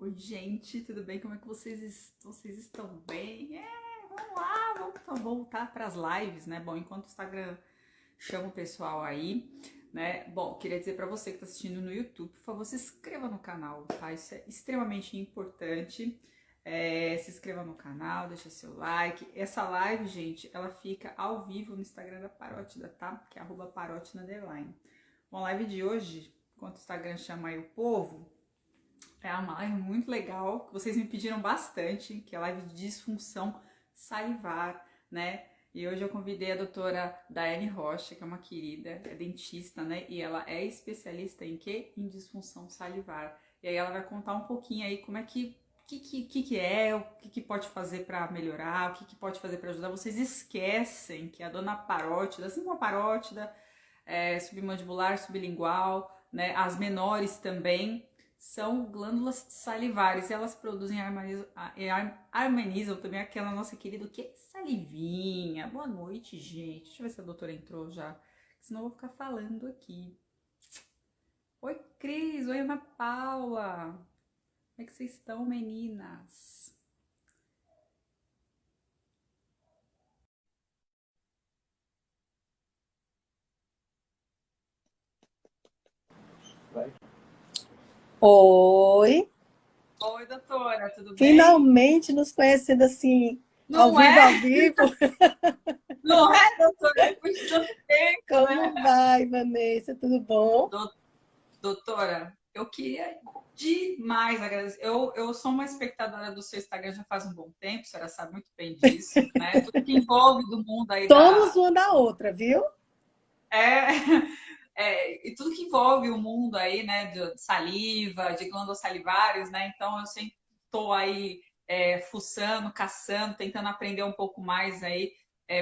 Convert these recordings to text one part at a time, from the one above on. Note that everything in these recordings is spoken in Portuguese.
Oi, gente, tudo bem? Como é que vocês estão bem? Vamos lá, vamos voltar para as lives, né? Bom, enquanto o Instagram chama o pessoal aí, né? Bom, queria dizer para você que está assistindo no YouTube, por favor, se inscreva no canal, tá? Isso é extremamente importante. Se inscreva no canal, deixa seu like. Essa live, gente, ela fica ao vivo no Instagram da Parótida, tá? Que é @parótida_. Bom, a live de hoje, enquanto o Instagram chama aí o povo, é uma live muito legal, que vocês me pediram bastante, que é a live de disfunção salivar, né? E hoje eu convidei a doutora Daiane Rocha, que é uma querida, é dentista, né? E ela é especialista em quê? Em disfunção salivar. E aí ela vai contar um pouquinho aí como é que é, o que pode fazer para melhorar, o que pode fazer para ajudar. Vocês esquecem que a dona parótida, assim como a parótida, submandibular, sublingual, né? As menores também, são glândulas salivares e elas produzem e harmonizam também aquela nossa querida, o que? Salivinha. Boa noite, gente. Deixa eu ver se a doutora entrou já, senão eu vou ficar falando aqui. Oi, Cris. Oi, Ana Paula. Como é que vocês estão, meninas? Oi. Oi, doutora, tudo bem? Finalmente nos conhecendo assim, ao Não vivo, é? ao vivo. Não é, doutora? Depois de tanto tempo, né? Como vai, Vanessa? Tudo bom? Doutora, eu queria demais agradecer. Eu sou uma espectadora do seu Instagram já faz um bom tempo, a senhora sabe muito bem disso, né? Tudo que envolve do mundo aí Somos uma da outra, viu? É, e tudo que envolve o mundo aí, né? De saliva, de glândulas salivares, né? Então eu sempre estou aí fuçando, caçando, tentando aprender um pouco mais aí,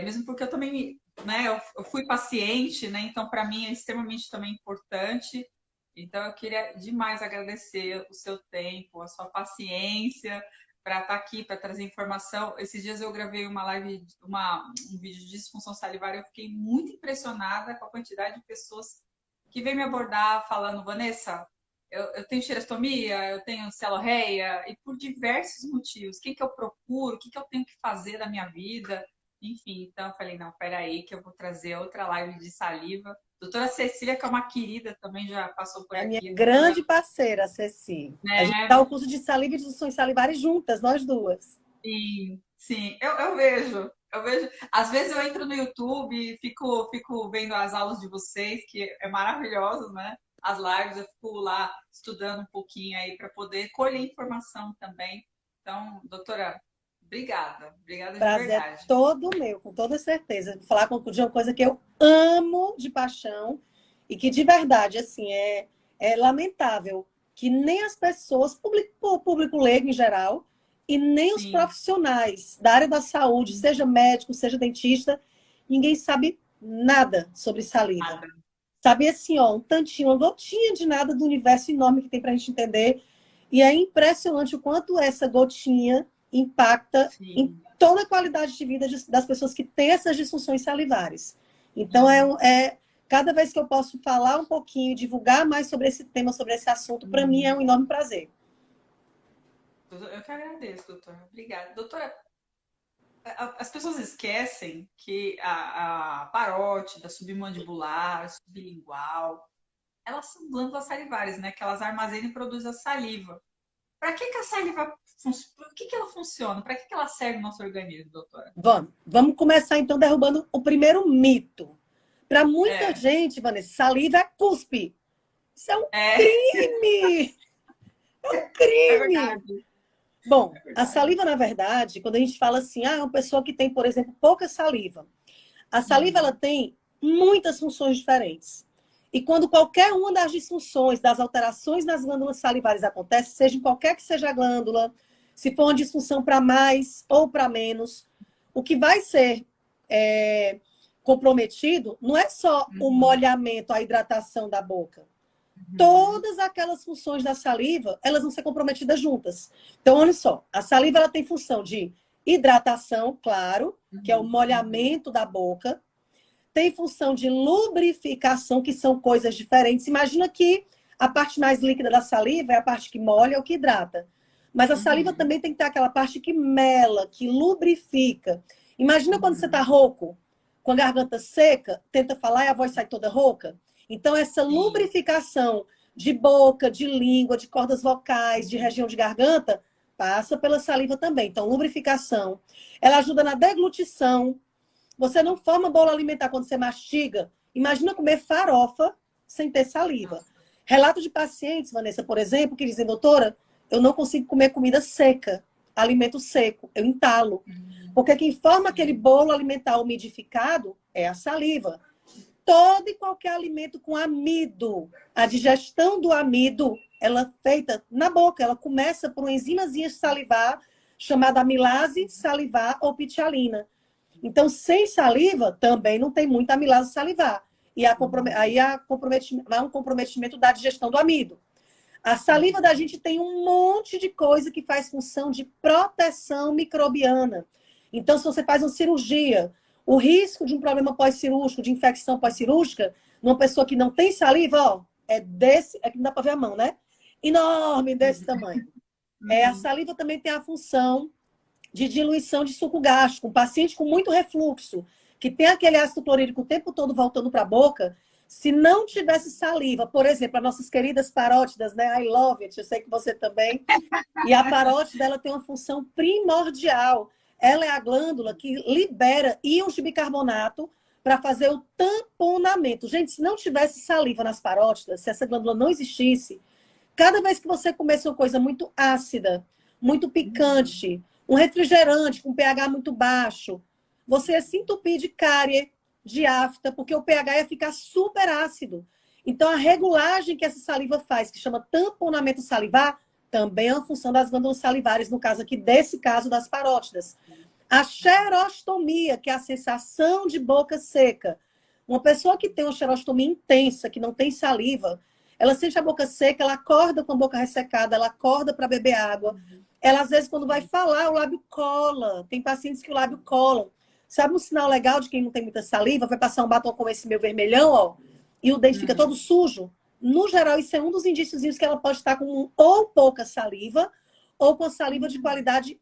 mesmo porque eu também, né? Eu fui paciente, né? Então para mim é extremamente também importante. Então, eu queria demais agradecer o seu tempo, a sua paciência para estar aqui, para trazer informação. Esses dias eu gravei uma live, um vídeo de disfunção salivar e eu fiquei muito impressionada com a quantidade de pessoas que vêm me abordar falando, Vanessa, eu tenho xerostomia, eu tenho celorreia, e por diversos motivos. O que eu procuro? O que eu tenho que fazer da minha vida? Enfim, então eu falei, não, peraí, que eu vou trazer outra live de saliva. Doutora Cecília, que é uma querida, também já passou por É a minha aqui. Doutora, grande parceira, Ceci. A gente dá né? o curso de saliva e disfunções salivares juntas, nós duas. Sim, sim. Eu vejo. Eu vejo. Às vezes eu entro no YouTube e fico vendo as aulas de vocês, que é maravilhoso, né? As lives, eu fico lá estudando um pouquinho aí para poder colher informação também. Então, doutora, obrigada. Obrigada de Prazer é verdade. todo meu, com toda certeza. Vou falar de uma coisa que eu amo de paixão e que de verdade, assim, é lamentável que nem as pessoas, o público leigo em geral, e nem os Sim. profissionais da área da saúde, seja médico, seja dentista, ninguém sabe nada sobre saliva. Nada. Sabe assim, ó, um tantinho, uma gotinha de nada do universo enorme que tem para a gente entender. E é impressionante o quanto essa gotinha impacta em Sim. toda a qualidade de vida das pessoas que têm essas disfunções salivares. Então, Uhum. cada vez que eu posso falar um pouquinho, divulgar mais sobre esse tema, sobre esse assunto, para mim é Uhum. um enorme prazer. Eu que agradeço, doutora. Obrigada. Doutora, as pessoas esquecem que a parótida, submandibular, sublingual, elas são glândulas salivares, né? Que elas armazenam e produzem a saliva. Para que a saliva por que ela funciona? Para que ela serve no nosso organismo, doutora? Vamos começar então derrubando o primeiro mito. Para muita É, gente, Vanessa, saliva é cuspe. Isso é um é, crime! É um é crime! verdade. Bom, É a verdade. saliva, na verdade, quando a gente fala assim, uma pessoa que tem, por exemplo, pouca saliva. A saliva, ela Uhum. tem muitas funções diferentes. E quando qualquer uma das disfunções, das alterações nas glândulas salivares acontece, seja em qualquer que seja a glândula, se for uma disfunção para mais ou para menos, o que vai ser comprometido não é só o Uhum. molhamento, a hidratação da boca, Uhum. todas aquelas funções da saliva, elas vão ser comprometidas juntas. Então, olha só, a saliva ela tem função de hidratação, claro, que é o Uhum. Uhum. molhamento da boca, tem função de lubrificação, que são coisas diferentes. Imagina que a parte mais líquida da saliva é a parte que molha ou que hidrata. Mas a saliva também tem que ter aquela parte que mela, que lubrifica. Imagina quando você está rouco, com a garganta seca, tenta falar e a voz sai toda rouca. Então, essa Sim. lubrificação de boca, de língua, de cordas vocais, de região de garganta, passa pela saliva também. Então, lubrificação. Ela ajuda na deglutição. Você não forma bolo alimentar quando você mastiga. Imagina comer farofa sem ter saliva. Nossa. Relato de pacientes, Vanessa, por exemplo, que dizem, doutora, eu não consigo comer comida seca, alimento seco, eu entalo. Porque quem forma aquele bolo alimentar umidificado é a saliva. Todo e qualquer alimento com amido, a digestão do amido, ela é feita na boca, ela começa por uma enzimazinha salivar, chamada amilase salivar ou pitialina. Então, sem saliva, também não tem muita amilase salivar. E aí há um comprometimento da digestão do amido. A saliva da gente tem um monte de coisa que faz função de proteção microbiana. Então, se você faz uma cirurgia, o risco de um problema pós-cirúrgico, de infecção pós-cirúrgica, numa pessoa que não tem saliva, ó, é desse, é que não dá para ver a mão, né? Enorme, desse tamanho. A saliva também tem a função de diluição de suco gástrico. Um paciente com muito refluxo, que tem aquele ácido clorídrico o tempo todo voltando para a boca, se não tivesse saliva, por exemplo, as nossas queridas parótidas, né? I love it, eu sei que você também. E a parótida, ela tem uma função primordial. Ela é a glândula que libera íons de bicarbonato para fazer o tamponamento. Gente, se não tivesse saliva nas parótidas, se essa glândula não existisse, cada vez que você comesse uma coisa muito ácida, muito picante, um refrigerante com pH muito baixo, você ia se entupir de cárie, de afta, porque o pH ia ficar super ácido. Então, a regulagem que essa saliva faz, que chama tamponamento salivar, também é uma função das glândulas salivares, no caso aqui, desse caso das parótidas. A xerostomia, que é a sensação de boca seca. Uma pessoa que tem uma xerostomia intensa, que não tem saliva, ela sente a boca seca, ela acorda com a boca ressecada, ela acorda para beber água. Ela, às vezes, quando vai falar, o lábio cola. Tem pacientes que o lábio colam. Sabe um sinal legal de quem não tem muita saliva? Vai passar um batom como esse meu vermelhão, ó, e o dente fica todo sujo. No geral, isso é um dos indícios que ela pode estar com ou pouca saliva, ou com a saliva de qualidade,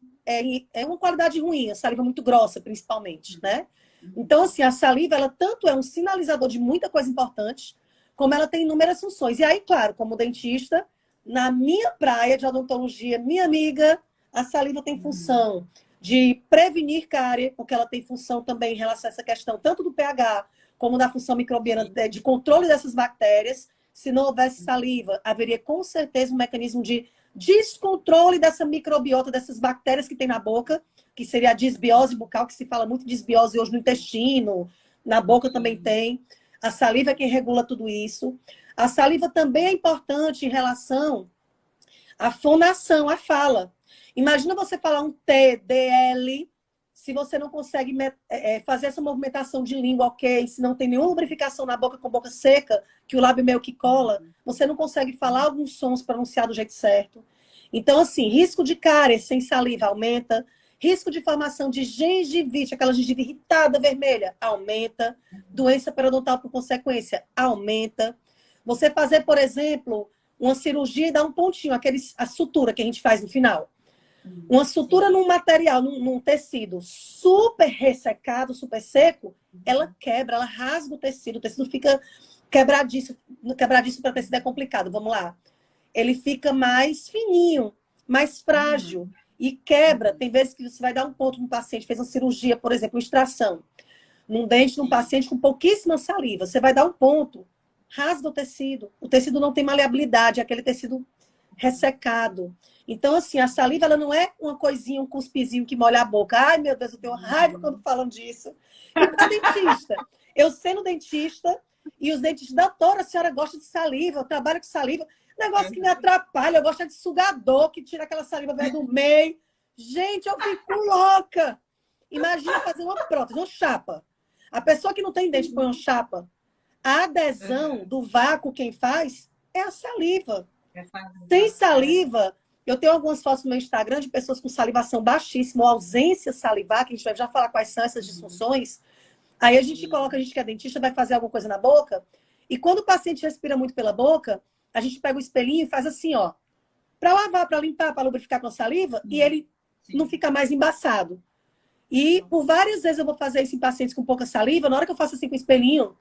uma qualidade ruim, a saliva muito grossa, principalmente, né? Então, assim, a saliva, ela tanto é um sinalizador de muita coisa importante, como ela tem inúmeras funções. E aí, claro, como dentista, na minha praia de odontologia, minha amiga, a saliva tem função de prevenir cárie, porque ela tem função também em relação a essa questão, tanto do pH, como da função microbiana de controle dessas bactérias. Se não houvesse saliva, haveria com certeza um mecanismo de descontrole dessa microbiota, dessas bactérias que tem na boca, que seria a disbiose bucal, que se fala muito de disbiose hoje no intestino, na boca também tem. A saliva é quem regula tudo isso. A saliva também é importante em relação à fonação, à fala. Imagina você falar um T, D, L, se você não consegue fazer essa movimentação de língua, ok, se não tem nenhuma lubrificação na boca com boca seca, que o lábio meio que cola, você não consegue falar alguns sons pronunciados do jeito certo. Então, assim, risco de cárie sem saliva aumenta, risco de formação de gengivite, aquela gengiva irritada vermelha, aumenta, doença periodontal por consequência, aumenta. Você fazer, por exemplo, uma cirurgia e dar um pontinho, a sutura que a gente faz no final. Uma sutura num material, num tecido super ressecado, super seco, ela quebra, ela rasga o tecido fica quebradiço para tecido é complicado, vamos lá. Ele fica mais fininho, mais frágil e quebra. Tem vezes que você vai dar um ponto no paciente, fez uma cirurgia, por exemplo, uma extração, num dente de um paciente com pouquíssima saliva, você vai dar um ponto, rasga o tecido não tem maleabilidade, é aquele tecido ressecado. Então, assim, a saliva, ela não é uma coisinha, um cuspizinho que molha a boca. Ai, meu Deus, eu tenho raiva quando falam disso. E para dentista, eu sendo dentista, e os dentistas, doutora, a senhora gosta de saliva, eu trabalho com saliva, negócio que me atrapalha, eu gosto de sugador, que tira aquela saliva velha do meio. Gente, eu fico louca. Imagina fazer uma prótese, uma chapa. A pessoa que não tem dente põe uma chapa. A adesão do vácuo, quem faz, é a saliva. Sem saliva, eu tenho algumas fotos no meu Instagram de pessoas com salivação baixíssima, ou ausência salivar, que a gente vai já falar quais são essas disfunções. Aí a gente coloca, a gente que é dentista, vai fazer alguma coisa na boca, e quando o paciente respira muito pela boca, a gente pega o espelhinho e faz assim, ó. para lavar, para limpar, para lubrificar com a saliva, e ele não Sim. fica mais embaçado. E por várias vezes eu vou fazer isso em pacientes com pouca saliva, na hora que eu faço assim com o espelhinho,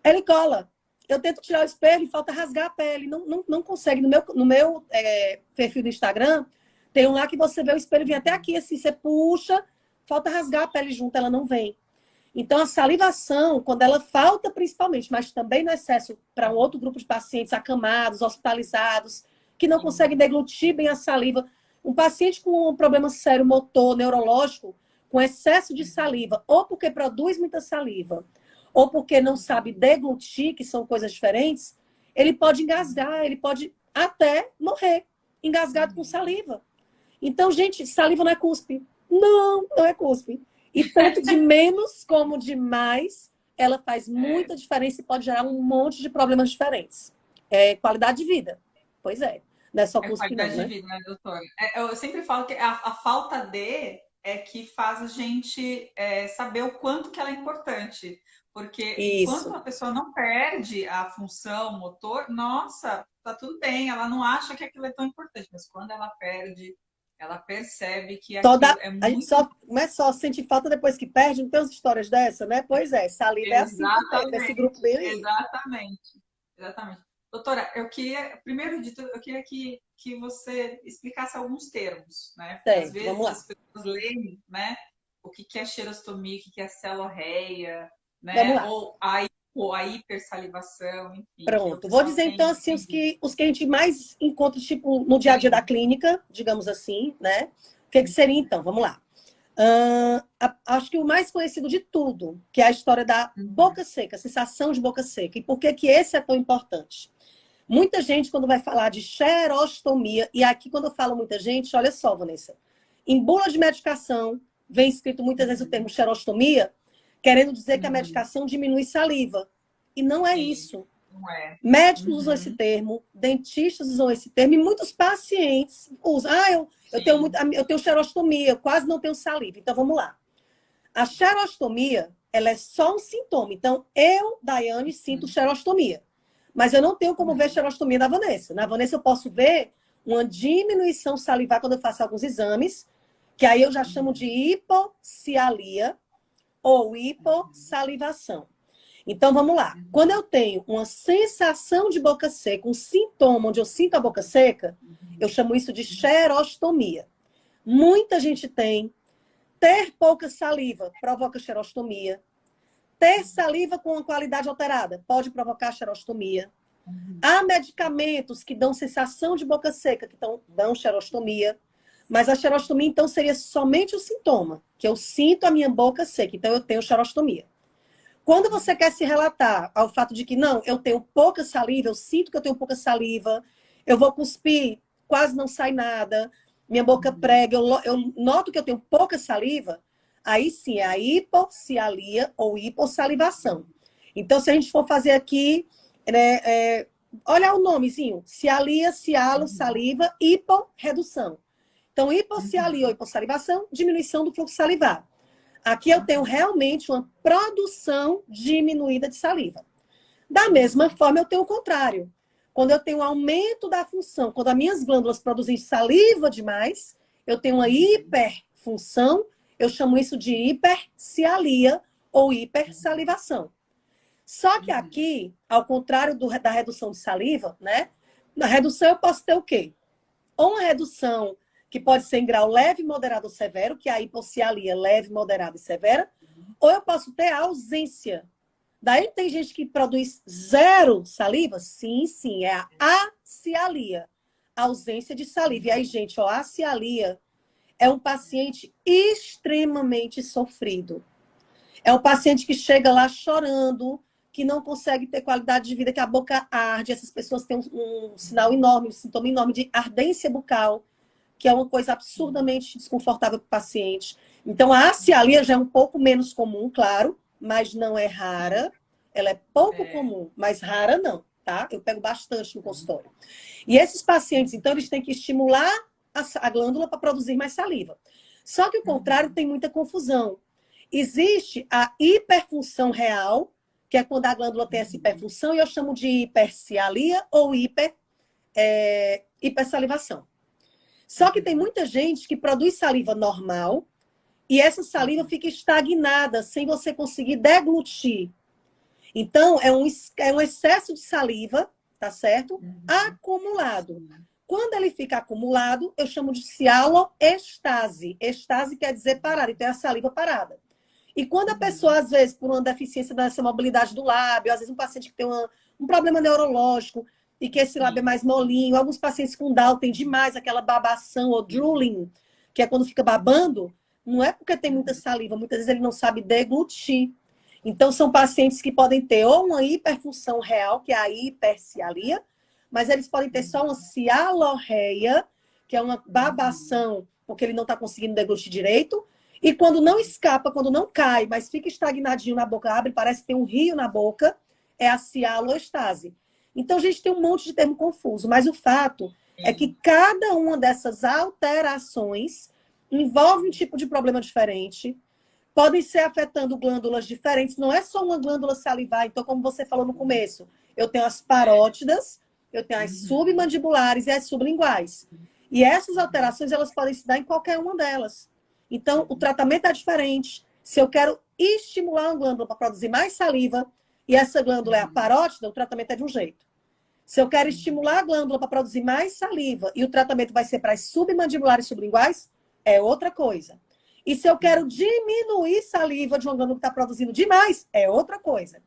ele cola. Eu tento tirar o espelho e falta rasgar a pele. Não consegue. No meu perfil do Instagram, tem um lá que você vê o espelho vir até aqui, assim, você puxa, falta rasgar a pele junto, ela não vem. Então, a salivação, quando ela falta principalmente, mas também no excesso para um outro grupo de pacientes acamados, hospitalizados, que não conseguem deglutir bem a saliva. Um paciente com um problema sério motor, neurológico, com excesso de saliva, ou porque produz muita saliva, ou porque não sabe deglutir, que são coisas diferentes, ele pode engasgar, ele pode até morrer engasgado com saliva. Então, gente, saliva não é cuspe. Não é cuspe. E tanto de menos como de mais, ela faz muita diferença e pode gerar um monte de problemas diferentes. É qualidade de vida. Pois é. Não é só É cuspe, não, qualidade de né? vida, né, doutora? Eu sempre falo que a falta de é que faz a gente saber o quanto que ela é importante. Porque enquanto Isso. a pessoa não perde a função motor, nossa, tá tudo bem, ela não acha que aquilo é tão importante. Mas quando ela perde, ela percebe que aquilo é A gente muito só, não é só sentir falta depois que perde, não tem umas histórias dessa, né? Pois é, saliva é assim também, desse grupo exatamente, bem aí. exatamente, exatamente. Doutora, eu queria, primeiro de tudo, eu queria que você explicasse alguns termos, né? Porque às Certo, vamos vezes lá. as pessoas leem, né? O que é xerostomia, o que é celorreia, Vamos né? lá. Ou a hipersalivação, enfim, que o Pronto. Vou pessoal dizer então assim tem dúvida. os que a gente mais encontra tipo no dia a dia da Sim. clínica, digamos assim, né? O que seria então? Vamos lá. Acho que o mais conhecido de tudo, que é a história da Uhum. boca seca, a sensação de boca seca. E por que que esse é tão importante? Muita gente, quando vai falar de xerostomia, e aqui quando eu falo muita gente, olha só, Vanessa, em bula de medicação, vem escrito muitas vezes o termo xerostomia, querendo dizer que a Uhum. medicação diminui saliva. E não é Sim, isso. não é. Médicos usam esse Uhum. termo, dentistas usam esse termo, e muitos pacientes usam. Sim. Eu tenho xerostomia, eu quase não tenho saliva. Então, vamos lá. A xerostomia, ela é só um sintoma. Então, eu, Daiane, sinto Uhum. xerostomia. Mas eu não tenho como ver a Uhum. xerostomia da Vanessa. Na Vanessa, eu posso ver uma diminuição salivar quando eu faço alguns exames, que aí eu já chamo de hipocialia ou hipossalivação. Então, vamos lá. Quando eu tenho uma sensação de boca seca, um sintoma onde eu sinto a boca seca, eu chamo isso de xerostomia. Muita gente tem. Ter pouca saliva provoca xerostomia. Ter saliva com uma qualidade alterada pode provocar xerostomia. Há medicamentos que dão sensação de boca seca, que dão xerostomia. Mas a xerostomia, então, seria somente o sintoma, que eu sinto a minha boca seca. Então, eu tenho xerostomia. Quando você quer se relatar ao fato de que, não, eu tenho pouca saliva, eu sinto que eu tenho pouca saliva, eu vou cuspir, quase não sai nada, minha boca prega, eu noto que eu tenho pouca saliva, aí sim é a hipocialia ou hipossalivação. Então, se a gente for fazer aqui, né, olha o nomezinho, cialia, cialo, saliva, hiporredução. Então, hipocialia ou hipossalivação, diminuição do fluxo salivar. Aqui eu tenho realmente uma produção diminuída de saliva. Da mesma forma, eu tenho o contrário. Quando eu tenho um aumento da função, quando as minhas glândulas produzem saliva demais, eu tenho uma hiperfunção, eu chamo isso de hipercialia ou hipersalivação. Só que aqui, ao contrário da redução de saliva, né? Na redução eu posso ter o quê? Ou uma redução que pode ser em grau leve, moderado ou severo, que é a hipocialia leve, moderada e severa, ou eu posso ter a ausência. Daí tem gente que produz zero saliva? Sim, sim, é a acialia, ausência de saliva. E aí, gente, ó, a acialia é um paciente extremamente sofrido. É um paciente que chega lá chorando, que não consegue ter qualidade de vida, que a boca arde. Essas pessoas têm um sinal enorme, um sintoma enorme de ardência bucal, que é uma coisa absurdamente desconfortável para o paciente. Então, a acialia já é um pouco menos comum, claro, mas não é rara. Ela é pouco comum, mas rara não, tá? Eu pego bastante no consultório. E esses pacientes, então, eles têm que estimular a glândula para produzir mais saliva. Só que o contrário tem muita confusão. Existe a hiperfunção real, que é quando a glândula tem essa hiperfunção, e eu chamo de hipercialia ou hipersalivação. Só que tem muita gente que produz saliva normal e essa saliva fica estagnada, sem você conseguir deglutir. Então, é um excesso de saliva, tá certo? Acumulado. Quando ele fica acumulado, eu chamo de cialoestase. Estase quer dizer parada, então é a saliva parada. E quando a pessoa, às vezes, por uma deficiência dessa mobilidade do lábio, às vezes um paciente que tem um problema neurológico e que esse lábio é mais molinho, alguns pacientes com Down têm demais aquela babação ou drooling, que é quando fica babando, não é porque tem muita saliva, muitas vezes ele não sabe deglutir. Então, são pacientes que podem ter ou uma hiperfunção real, que é a hipercialia, mas eles podem ter só uma cialorreia, que é uma babação, porque ele não está conseguindo deglutir direito. E quando não escapa, quando não cai, mas fica estagnadinho na boca, abre, parece ter um rio na boca, é a cialoestase. Então, a gente tem um monte de termo confuso, mas o fato é que cada uma dessas alterações envolve um tipo de problema diferente, podem ser afetando glândulas diferentes, não é só uma glândula salivar. Então, como você falou no começo, eu tenho as parótidas, eu tenho as submandibulares e as sublinguais. E essas alterações, elas podem se dar em qualquer uma delas. Então, o tratamento é diferente. Se eu quero estimular uma glândula para produzir mais saliva, e essa glândula é a parótida, o tratamento é de um jeito. Se eu quero estimular a glândula para produzir mais saliva, e o tratamento vai ser para as submandibulares e sublinguais, é outra coisa. E se eu quero diminuir saliva de uma glândula que está produzindo demais, é outra coisa.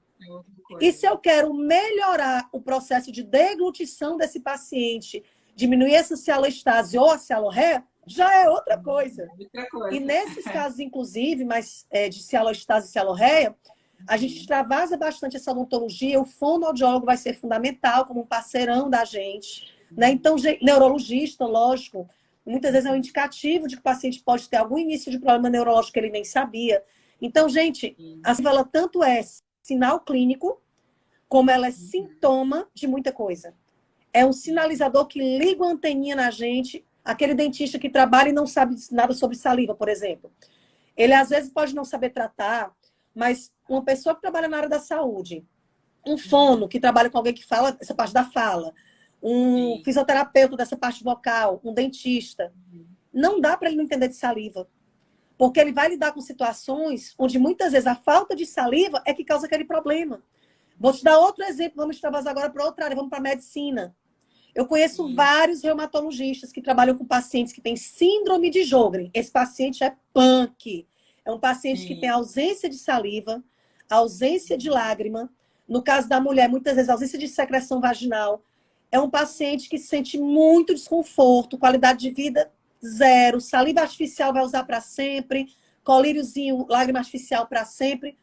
E se eu quero melhorar o processo de deglutição desse paciente, diminuir essa cialoestase ou a cialorreia, já é outra coisa. E nesses casos, inclusive, de cialoestase e cialorreia, a gente extravasa bastante essa odontologia, o fonoaudiólogo vai ser fundamental como um parceirão da gente, né? Então, neurologista, lógico, muitas vezes é um indicativo de que o paciente pode ter algum início de problema neurológico que ele nem sabia. Então, gente, a saliva, ela tanto é sinal clínico, como ela é sintoma de muita coisa. É um sinalizador que liga uma anteninha na gente, aquele dentista que trabalha e não sabe nada sobre saliva, por exemplo. Ele, às vezes, pode não saber tratar, mas uma pessoa que trabalha na área da saúde, um fono que trabalha com alguém que fala essa parte da fala, um fisioterapeuta dessa parte vocal, um dentista, não dá para ele não entender de saliva. Porque ele vai lidar com situações onde muitas vezes a falta de saliva é que causa aquele problema. Vou te dar outro exemplo, vamos extravasar agora para outra área, vamos para a medicina. Eu conheço vários reumatologistas que trabalham com pacientes que têm síndrome de Sjögren. Esse paciente é punk. É um paciente que tem ausência de saliva, ausência de lágrima. No caso da mulher, muitas vezes ausência de secreção vaginal. É um paciente que sente muito desconforto, qualidade de vida zero, saliva artificial vai usar para sempre, colíriozinho, lágrima artificial para sempre.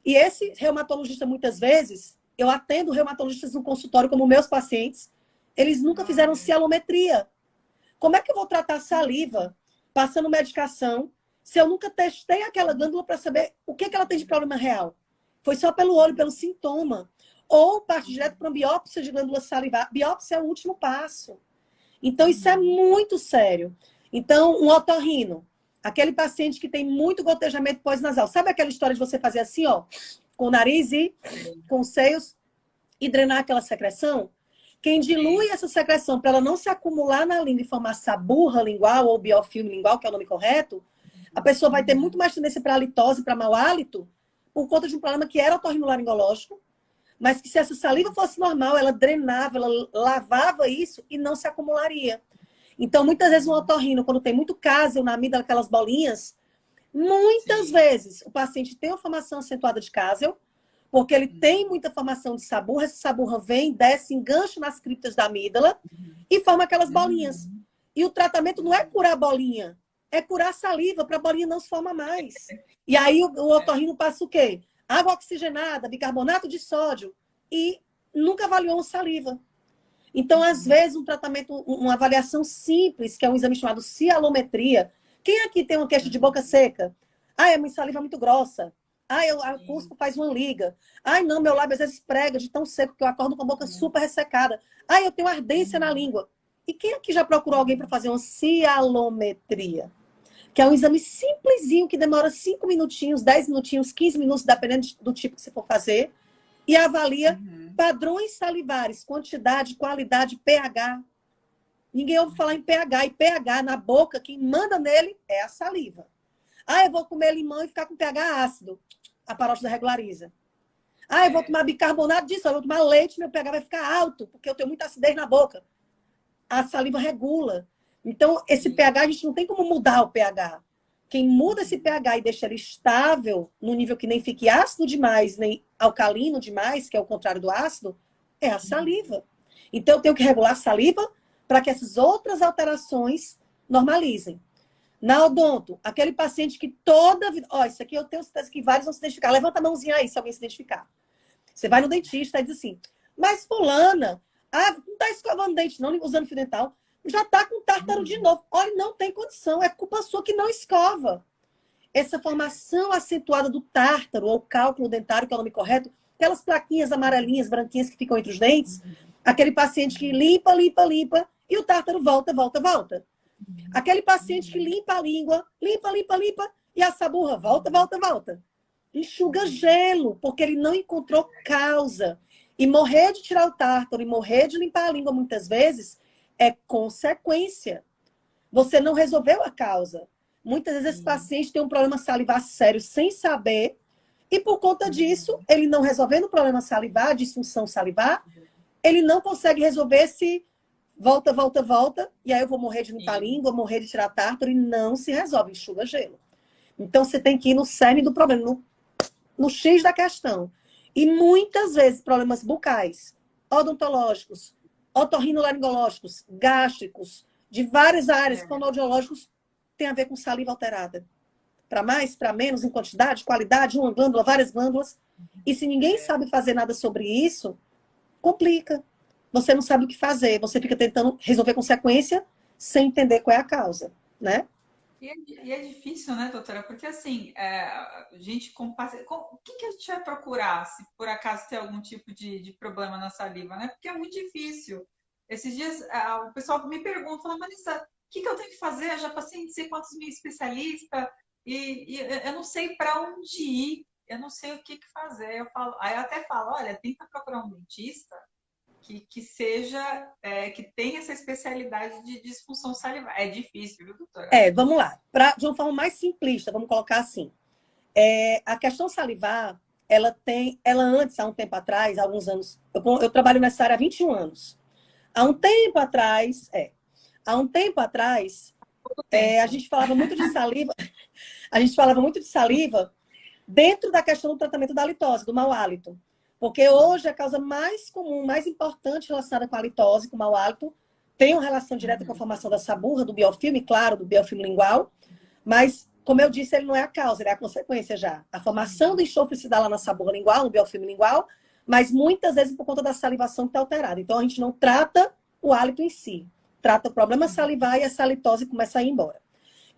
E esse reumatologista, muitas vezes, eu atendo reumatologistas no consultório como meus pacientes, eles nunca fizeram cialometria. Como é que eu vou tratar saliva passando medicação se eu nunca testei aquela glândula para saber o que ela tem de problema real? Foi só pelo olho, pelo sintoma. Ou parte direto para uma biópsia de glândula salivar. Biópsia é o último passo. Então, isso é muito sério. Então, um otorrino, aquele paciente que tem muito gotejamento pós-nasal. Sabe aquela história de você fazer assim, ó, com o nariz e com os seios e drenar aquela secreção? Quem dilui essa secreção para ela não se acumular na língua e formar saburra lingual ou biofilme lingual, que é o nome correto, a pessoa vai ter muito mais tendência para halitose, para mau hálito, por conta de um problema que era otorrinolaringológico, mas que se essa saliva fosse normal, ela drenava, ela lavava isso e não se acumularia. Então, muitas vezes um otorrino, quando tem muito cásium na amígdala, aquelas bolinhas, muitas vezes o paciente tem uma formação acentuada de cásium, porque ele tem muita formação de saburra, essa saburra vem, desce, engancha nas criptas da amígdala e forma aquelas bolinhas. E o tratamento não é curar a bolinha, é curar a saliva para a bolinha não se formar mais. E aí o otorrino passa o quê? Água oxigenada, bicarbonato de sódio e nunca avaliou uma saliva. Então, às vezes, um tratamento, uma avaliação simples, que é um exame chamado cialometria. Quem aqui tem uma queixa de boca seca? Ah, a minha saliva é muito grossa. Ah, eu cuspo, faz uma liga. Ai, não, meu lábio às vezes prega de tão seco que eu acordo com a boca super ressecada. Ah, eu tenho ardência na língua. E quem aqui já procurou alguém para fazer uma cialometria? Que é um exame simplesinho, que demora 5 minutinhos, 10 minutinhos, 15 minutos, dependendo do tipo que você for fazer. E avalia padrões salivares, quantidade, qualidade, pH. Ninguém ouve falar em pH. E pH na boca, quem manda nele é a saliva. Ah, eu vou comer limão e ficar com pH ácido. A parótida regulariza. Ah, eu vou tomar bicarbonato disso, eu vou tomar leite, meu pH vai ficar alto, porque eu tenho muita acidez na boca. A saliva regula. Então, esse pH, a gente não tem como mudar o pH. Quem muda esse pH e deixa ele estável, no nível que nem fique ácido demais, nem alcalino demais, que é o contrário do ácido, é a saliva. Então, eu tenho que regular a saliva para que essas outras alterações normalizem. Na odonto, aquele paciente que toda vida... Ó, isso aqui eu tenho certeza que vários vão se identificar. Levanta a mãozinha aí, se alguém se identificar. Você vai no dentista e diz assim, mas fulana, não está escovando dente não, usando fio dental, já está com tártaro de novo. Olha, não tem condição, é culpa sua que não escova. Essa formação acentuada do tártaro, ou cálculo dentário, que é o nome correto, aquelas plaquinhas amarelinhas, branquinhas que ficam entre os dentes, aquele paciente que limpa, limpa, limpa, e o tártaro volta, volta, volta. Aquele paciente que limpa a língua, limpa, limpa, limpa, e a saburra volta, volta, volta. Enxuga gelo, porque ele não encontrou causa. E morrer de tirar o tártaro e morrer de limpar a língua muitas vezes é consequência. Você não resolveu a causa. Muitas vezes esse paciente tem um problema salivar sério sem saber, e por conta disso, ele não resolvendo o problema salivar, disfunção salivar, ele não consegue resolver esse volta, volta, volta, e aí eu vou morrer de limpar a língua, morrer de tirar tártaro, e não se resolve, enxuga gelo. Então você tem que ir no cerne do problema, no X da questão. E muitas vezes problemas bucais, odontológicos, otorrinolaringológicos, gástricos, de várias áreas, fonoaudiológicos, tem a ver com saliva alterada. Para mais, para menos, em quantidade, qualidade, uma glândula, várias glândulas. E se ninguém sabe fazer nada sobre isso, complica. Você não sabe o que fazer, você fica tentando resolver consequência sem entender qual é a causa, né? E é difícil, né, doutora? Porque assim, a gente o que que a gente vai procurar se por acaso tem algum tipo de problema na saliva, né? Porque é muito difícil. Esses dias o pessoal me pergunta, fala, Marisa, o que que eu tenho que fazer? Eu já passei em não sei quantos mil especialistas e eu não sei para onde ir, eu não sei o que que fazer. Aí eu até falo, olha, tenta procurar um dentista que seja, que tenha essa especialidade de disfunção salivar. É difícil, viu, doutora? Vamos lá. De uma forma mais simplista, vamos colocar assim. A questão salivar, ela antes, há um tempo atrás, há alguns anos, eu trabalho nessa área há 21 anos. Há um tempo atrás, a gente falava muito de saliva, dentro da questão do tratamento da halitose, do mau hálito. Porque hoje a causa mais comum, mais importante relacionada com a halitose, com o mau hálito, tem uma relação direta com a formação da saburra, do biofilme, claro, do biofilme lingual, mas, como eu disse, ele não é a causa, ele é a consequência já. A formação do enxofre se dá lá na saburra lingual, no biofilme lingual, mas muitas vezes por conta da salivação que está alterada. Então, a gente não trata o hálito em si, trata o problema salivar e essa halitose começa a ir embora.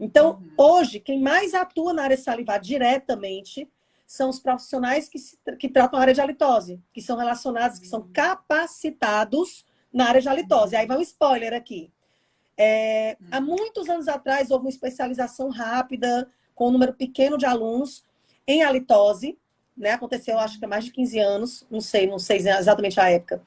Então, hoje, quem mais atua na área salivar diretamente são os profissionais que tratam a área de halitose, que são relacionados, que são capacitados na área de halitose. Aí vai um spoiler aqui. Há muitos anos atrás, houve uma especialização rápida, com um número pequeno de alunos, em halitose, né? Aconteceu, acho que há mais de 15 anos, não sei exatamente a época,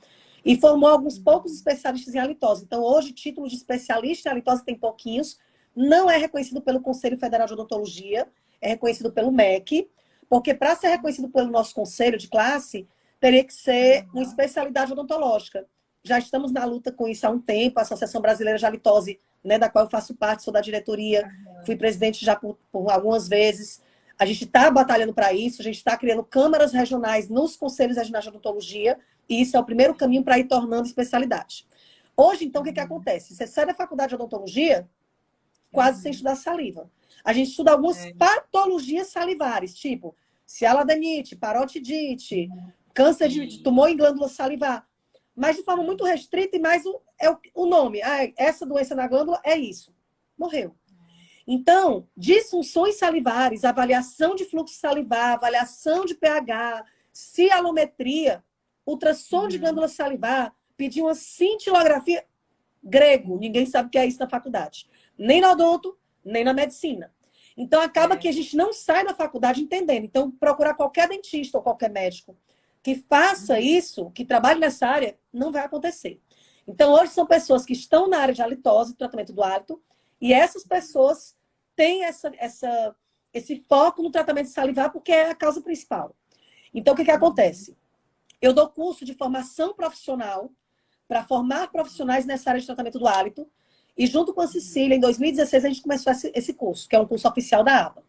e formou alguns poucos especialistas em halitose. Então, hoje, título de especialista em halitose tem pouquinhos, não é reconhecido pelo Conselho Federal de Odontologia, é reconhecido pelo MEC, porque para ser reconhecido pelo nosso conselho de classe, teria que ser uma especialidade odontológica. Já estamos na luta com isso há um tempo, a Associação Brasileira de Halitose, né, da qual eu faço parte, sou da diretoria, fui presidente já por algumas vezes. A gente está batalhando para isso, a gente está criando câmaras regionais nos conselhos regionais de odontologia, e isso é o primeiro caminho para ir tornando especialidade. Hoje, então, o que acontece? Você sai da faculdade de odontologia, quase sem estudar saliva. A gente estuda algumas patologias salivares, tipo cialadenite, parotidite, câncer de tumor em glândula salivar. Mas de forma muito restrita e mais o nome. Essa doença na glândula é isso. Morreu. Então, disfunções salivares, avaliação de fluxo salivar, avaliação de pH, cialometria, ultrassom de glândula salivar, pedir uma cintilografia grego. Ninguém sabe o que é isso na faculdade. Nem na odonto, nem na medicina. Então, acaba que a gente não sai da faculdade entendendo. Então, procurar qualquer dentista ou qualquer médico que faça isso, que trabalhe nessa área, não vai acontecer. Então, hoje são pessoas que estão na área de halitose, tratamento do hálito, e essas pessoas têm esse foco no tratamento salivar porque é a causa principal. Então, o que acontece? Eu dou curso de formação profissional para formar profissionais nessa área de tratamento do hálito, e junto com a Cecília, em 2016, a gente começou esse curso, que é um curso oficial da ABA.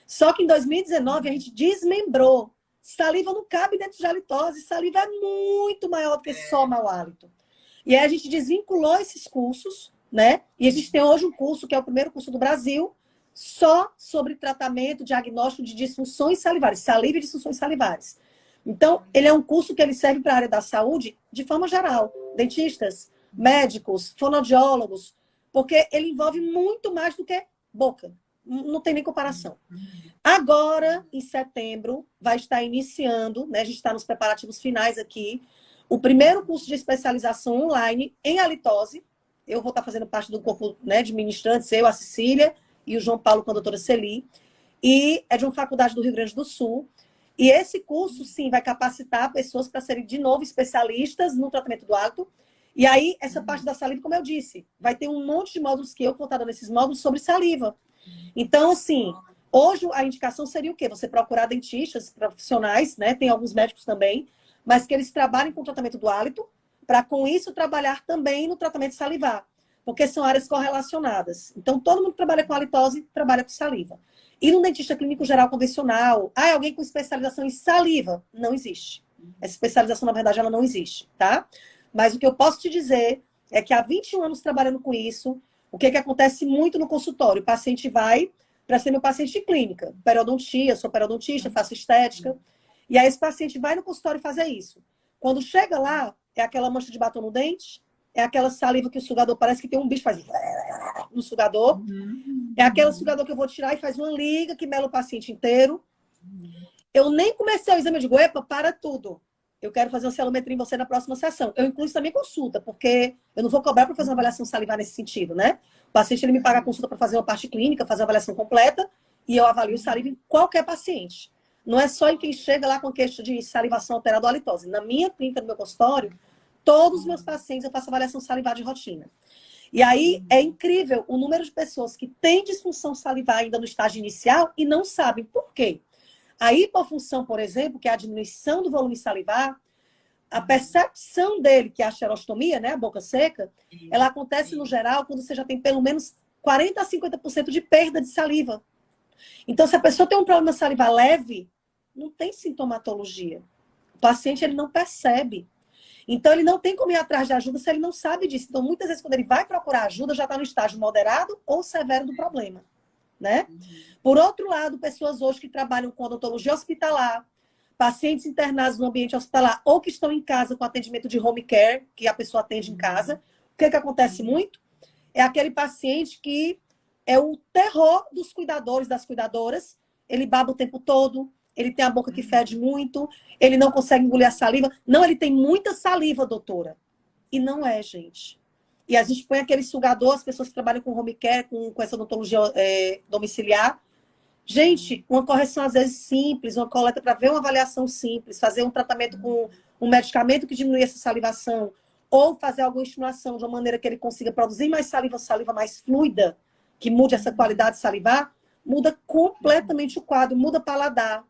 Só que em 2019 a gente desmembrou. Saliva não cabe dentro de halitose, saliva é muito maior do que só mau hálito. E aí a gente desvinculou esses cursos, né? E a gente tem hoje um curso, que é o primeiro curso do Brasil, só sobre tratamento, diagnóstico de disfunções salivares, saliva e disfunções salivares. Então, ele é um curso que ele serve para a área da saúde de forma geral. Dentistas, médicos, fonoaudiólogos, porque ele envolve muito mais do que boca. Não tem nem comparação. Agora, em setembro, vai estar iniciando, né? A gente está nos preparativos finais aqui, o primeiro curso de especialização online em halitose. Eu vou estar fazendo parte do corpo, né, de ministrantes, eu, a Cecília e o João Paulo com a doutora Celi. E é de uma faculdade do Rio Grande do Sul. E esse curso, sim, vai capacitar pessoas para serem, de novo, especialistas no tratamento do hálito. E aí, essa parte da saliva, como eu disse, vai ter um monte de módulos que eu vou estar dando esses módulos sobre saliva. Então, assim, hoje a indicação seria o quê? Você procurar dentistas profissionais, né? Tem alguns médicos também, mas que eles trabalhem com o tratamento do hálito, para com isso trabalhar também no tratamento salivar, porque são áreas correlacionadas. Então, todo mundo que trabalha com halitose trabalha com saliva. E no dentista clínico geral convencional, alguém com especialização em saliva, não existe. Essa especialização, na verdade, ela não existe, tá? Mas o que eu posso te dizer é que há 21 anos trabalhando com isso, o que acontece muito no consultório? O paciente vai para ser meu paciente de clínica, periodontia, sou periodontista, faço estética, e aí esse paciente vai no consultório fazer isso. Quando chega lá, é aquela mancha de batom no dente, é aquela saliva que o sugador parece que tem um bicho faz no sugador, é aquele sugador que eu vou tirar e faz uma liga que mela o paciente inteiro. Eu nem comecei o exame, eu digo, epa, para tudo. Eu quero fazer uma celometria em você na próxima sessão. Eu incluo isso também consulta, porque eu não vou cobrar para fazer uma avaliação salivar nesse sentido, né? O paciente, ele me paga a consulta para fazer uma parte clínica, fazer uma avaliação completa, e eu avalio saliva em qualquer paciente. Não é só em quem chega lá com queixa de salivação alterada ou halitose. Na minha clínica, no meu consultório, todos os meus pacientes eu faço avaliação salivar de rotina. E aí é incrível o número de pessoas que têm disfunção salivar ainda no estágio inicial e não sabem por quê. A hipofunção, por exemplo, que é a diminuição do volume salivar, a percepção dele, que é a xerostomia, né, a boca seca, ela acontece no geral quando você já tem pelo menos 40% a 50% de perda de saliva. Então, se a pessoa tem um problema salivar leve, não tem sintomatologia. O paciente, ele não percebe. Então, ele não tem como ir atrás de ajuda se ele não sabe disso. Então, muitas vezes, quando ele vai procurar ajuda, já está no estágio moderado ou severo do problema, né? Por outro lado, pessoas hoje que trabalham com odontologia hospitalar, pacientes internados no ambiente hospitalar ou que estão em casa com atendimento de home care, que a pessoa atende em casa, o que acontece muito? É aquele paciente que é o terror dos cuidadores, das cuidadoras, ele baba o tempo todo, ele tem a boca que fede muito, ele não consegue engolir a saliva. Não, ele tem muita saliva, doutora. E não é, gente. E a gente põe aquele sugador, as pessoas que trabalham com home care, com essa odontologia domiciliar. Gente, uma correção às vezes simples, uma coleta para ver uma avaliação simples, fazer um tratamento com um medicamento que diminui essa salivação, ou fazer alguma estimulação de uma maneira que ele consiga produzir mais saliva, saliva mais fluida, que mude essa qualidade salivar, muda completamente o quadro, muda o paladar.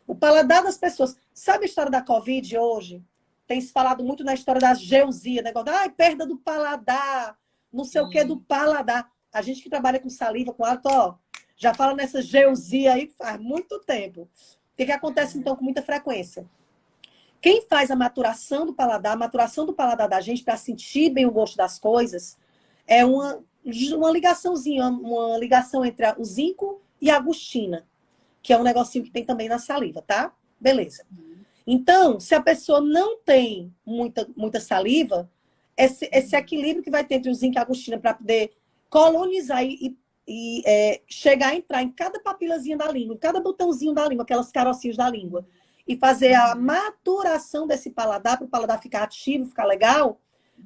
O paladar das pessoas. Sabe a história da Covid hoje? Tem se falado muito na história da geusia, negócio, perda do paladar, não sei o que do paladar. A gente que trabalha com saliva, com hálito, já fala nessa geusia aí faz muito tempo. O que acontece, então, com muita frequência? Quem faz a maturação do paladar, a maturação do paladar da gente para sentir bem o gosto das coisas, é uma ligaçãozinha, uma ligação entre o zinco e a agostina, que é um negocinho que tem também na saliva, tá? Beleza. Então, se a pessoa não tem muita saliva, esse equilíbrio que vai ter entre o zinco e a agostina para poder colonizar e chegar a entrar em cada papilazinha da língua, em cada botãozinho da língua, aquelas carocinhos da língua, e fazer a maturação desse paladar, para o paladar ficar ativo, ficar legal,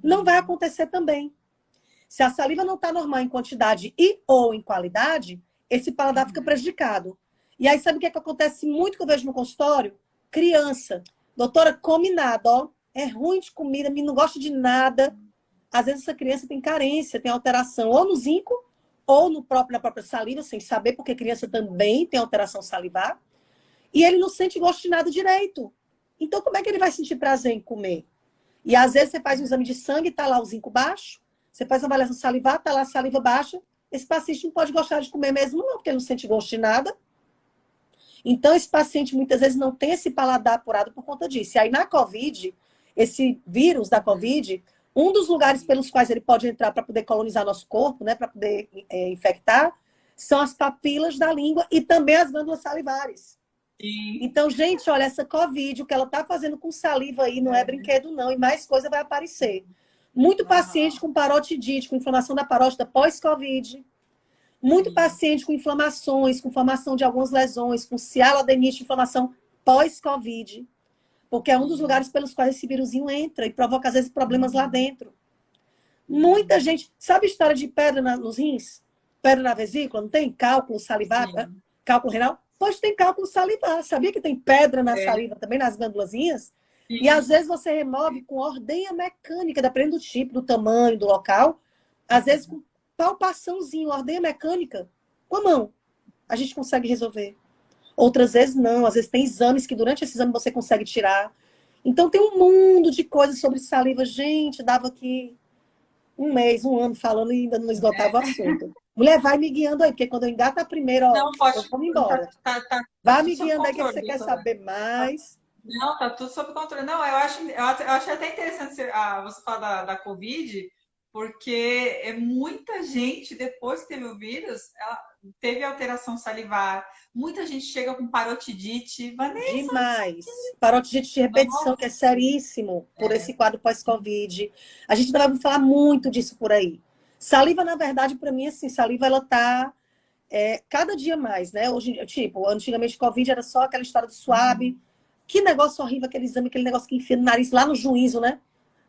não vai acontecer também. Se a saliva não está normal em quantidade e ou em qualidade, esse paladar fica prejudicado. E aí, sabe o que acontece muito que eu vejo no consultório? Criança. Doutora, come nada, é ruim de comida, não gosta de nada. Às vezes essa criança tem carência, tem alteração ou no zinco, ou na própria saliva, sem saber, porque a criança também tem alteração salivar. E ele não sente gosto de nada direito. Então, como é que ele vai sentir prazer em comer? E às vezes você faz um exame de sangue, está lá o zinco baixo, você faz uma avaliação salivar, está lá a saliva baixa, esse paciente não pode gostar de comer mesmo, não, porque ele não sente gosto de nada. Então, esse paciente muitas vezes não tem esse paladar apurado por conta disso. E aí, na COVID, esse vírus da COVID, um dos lugares pelos quais ele pode entrar para poder colonizar nosso corpo, né, para poder infectar, são as papilas da língua e também as glândulas salivares. Sim. Então, gente, olha, essa COVID, o que ela está fazendo com saliva aí não é brinquedo, não, e mais coisa vai aparecer. Muito paciente com parotidite, com inflamação da parótida pós-COVID. Muito paciente com inflamações, com formação de algumas lesões, com cialoadenite, inflamação pós-COVID. Porque é um dos lugares pelos quais esse vírusinho entra e provoca, às vezes, problemas lá dentro. Muita gente... Sabe a história de pedra nos rins? Pedra na vesícula? Não tem cálculo salivar? Cálculo renal? Pois tem cálculo salivar. Sabia que tem pedra na saliva também, nas glândulazinhas? E às vezes você remove com ordenha mecânica, dependendo do tipo, do tamanho, do local. Às vezes com palpaçãozinho, ordenha mecânica, com a mão. A gente consegue resolver. Outras vezes não. Às vezes tem exames que durante esse exame você consegue tirar. Então tem um mundo de coisas sobre saliva. Gente, dava aqui um mês, um ano falando e ainda não esgotava o assunto. Mulher, vai me guiando aí, porque quando eu engato a primeira, ó, Não, pode, eu vou embora. Vai me guiando aí, que você quer saber mais. Não, tá tudo sob controle. Não, eu acho até interessante você falar da Covid, porque muita gente, depois que teve o vírus, ela teve alteração salivar. Muita gente chega com parotidite. Vanessa, demais. Parotidite de repetição, que é seríssimo por esse quadro pós-Covid. A gente ainda vai falar muito disso por aí. Saliva, na verdade, para mim, assim, saliva, ela tá cada dia mais, né? Hoje, tipo, antigamente Covid era só aquela história do suave. Que negócio horrível aquele exame, aquele negócio que enfia no nariz, lá no juízo, né?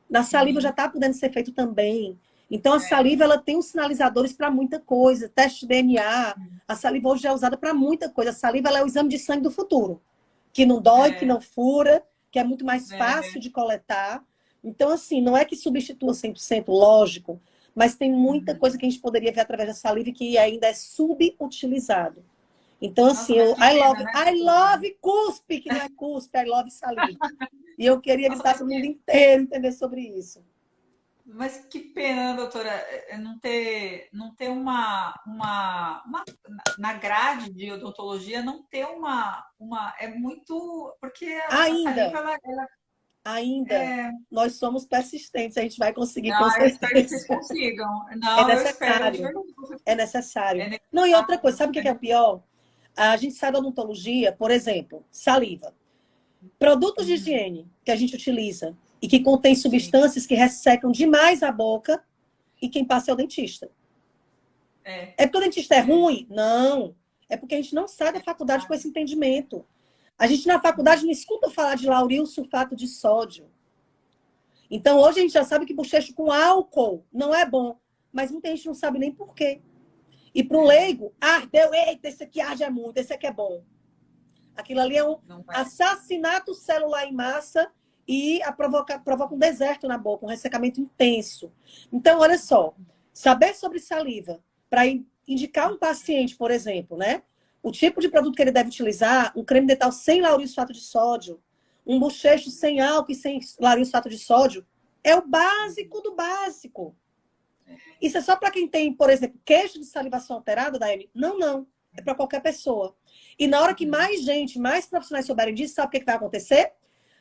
Na saliva já tá podendo ser feito também. Então, a saliva, ela tem os sinalizadores para muita coisa. Teste de DNA. A saliva hoje é usada para muita coisa. A saliva, ela é o exame de sangue do futuro. Que não dói, que não fura, que é muito mais fácil de coletar. Então, assim, não é que substitua 100%, lógico, mas tem muita coisa que a gente poderia ver através da saliva e que ainda é subutilizado. Então, assim, I love cuspe, que não é cuspe, I love saliva. E eu queria gritar para o mundo inteiro entender sobre isso. Mas que pena, doutora, não ter uma na grade de odontologia, não ter é muito, porque a saliva, Ainda, nós somos persistentes, a gente vai conseguir com certeza. Eu espero que vocês consigam. Não, é necessário. É necessário. Não, e outra coisa, sabe o que é pior? A gente sabe da odontologia, por exemplo, saliva. Produtos de higiene que a gente utiliza e que contém substâncias que ressecam demais a boca e quem passa é o dentista. É porque o dentista é ruim? Não. É porque a gente não sai da faculdade com esse entendimento. A gente na faculdade não escuta falar de lauril sulfato de sódio. Então hoje a gente já sabe que bochecho com álcool não é bom, mas muita gente não sabe nem por quê. E para o leigo, ardeu, eita, esse aqui arde muito, esse aqui é bom. Aquilo ali é um assassinato celular em massa e provoca um deserto na boca, um ressecamento intenso. Então, olha só, saber sobre saliva para indicar um paciente, por exemplo, né? O tipo de produto que ele deve utilizar, um creme dental sem lauril sulfato de sódio, um bochecho sem álcool e sem lauril sulfato de sódio, é o básico do básico. Isso é só para quem tem, por exemplo, queixa de salivação alterada, Daiane? Não. É para qualquer pessoa. E na hora que mais gente, mais profissionais souberem disso, sabe o que vai acontecer?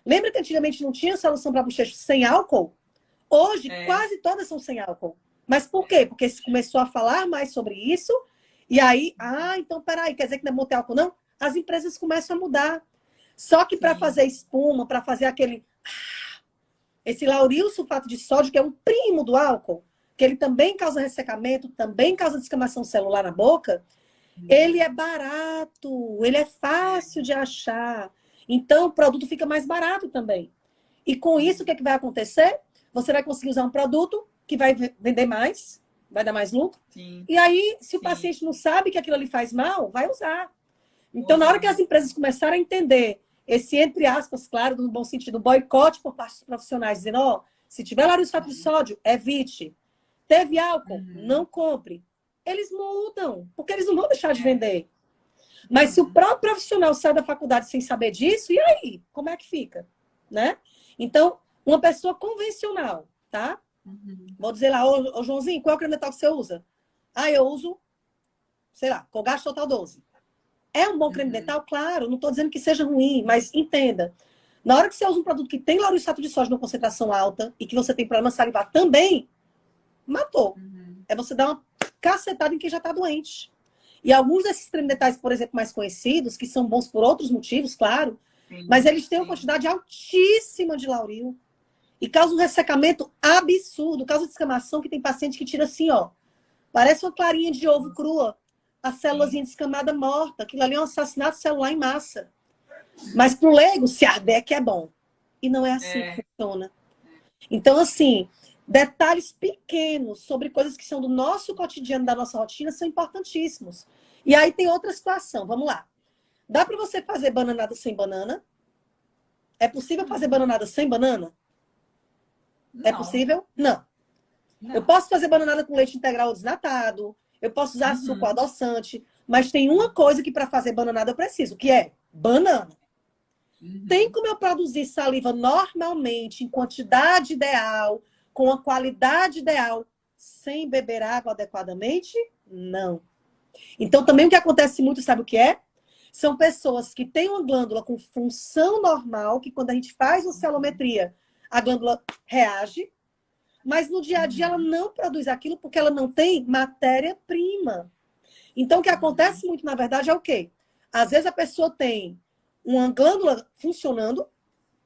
Lembra que antigamente não tinha solução para bochecho sem álcool? Hoje, quase todas são sem álcool. Mas por quê? Porque se começou a falar mais sobre isso, e aí, então peraí, quer dizer que não é bom ter álcool, não? As empresas começam a mudar. Só que para fazer espuma, para fazer esse lauril sulfato de sódio, que é um primo do álcool, que ele também causa ressecamento, também causa descamação celular na boca, ele é barato, ele é fácil de achar. Então, o produto fica mais barato também. E com isso, o que vai acontecer? Você vai conseguir usar um produto que vai vender mais, vai dar mais lucro. Sim. E aí, se o paciente não sabe que aquilo ali faz mal, vai usar. Então, na hora que as empresas começarem a entender esse, entre aspas, claro, no bom sentido, boicote por parte dos profissionais, dizendo, ó, se tiver lauriosfato de sódio, evite. Teve álcool? Não compre. Eles mudam, porque eles não vão deixar de vender. Mas se o próprio profissional sai da faculdade sem saber disso, e aí? Como é que fica? Né? Então, uma pessoa convencional, tá? Vou dizer lá, ô Joãozinho, qual é o creme dental que você usa? Ah, eu uso, sei lá, Colgate Total 12. É um bom creme dental? Claro, não estou dizendo que seja ruim, mas entenda. Na hora que você usa um produto que tem lauriosfato de sódio numa concentração alta e que você tem problema salivar também, matou. É você dar uma cacetada em quem já está doente. E alguns desses creme dentais, por exemplo, mais conhecidos, que são bons por outros motivos, claro, mas eles têm uma quantidade altíssima de lauril e causam um ressecamento absurdo, causa descamação, que tem paciente que tira assim, ó, parece uma clarinha de ovo crua, a célulazinha descamada morta, aquilo ali é um assassinato celular em massa. Mas pro leigo, se arder que é bom. E não é assim que funciona. Então, assim, detalhes pequenos sobre coisas que são do nosso cotidiano, da nossa rotina, são importantíssimos. E aí tem outra situação, vamos lá. Dá para você fazer bananada sem banana? É possível fazer bananada sem banana? Não. É possível? Não. Eu posso fazer bananada com leite integral desnatado, eu posso usar suco adoçante, mas tem uma coisa que para fazer bananada eu preciso, que é banana. Tem como eu produzir saliva normalmente, em quantidade ideal, com a qualidade ideal, sem beber água adequadamente? Não. Então, também o que acontece muito, sabe o que é? São pessoas que têm uma glândula com função normal, que quando a gente faz uma celometria, a glândula reage, mas no dia a dia ela não produz aquilo porque ela não tem matéria-prima. Então, o que acontece muito, na verdade, é o quê? Às vezes a pessoa tem uma glândula funcionando,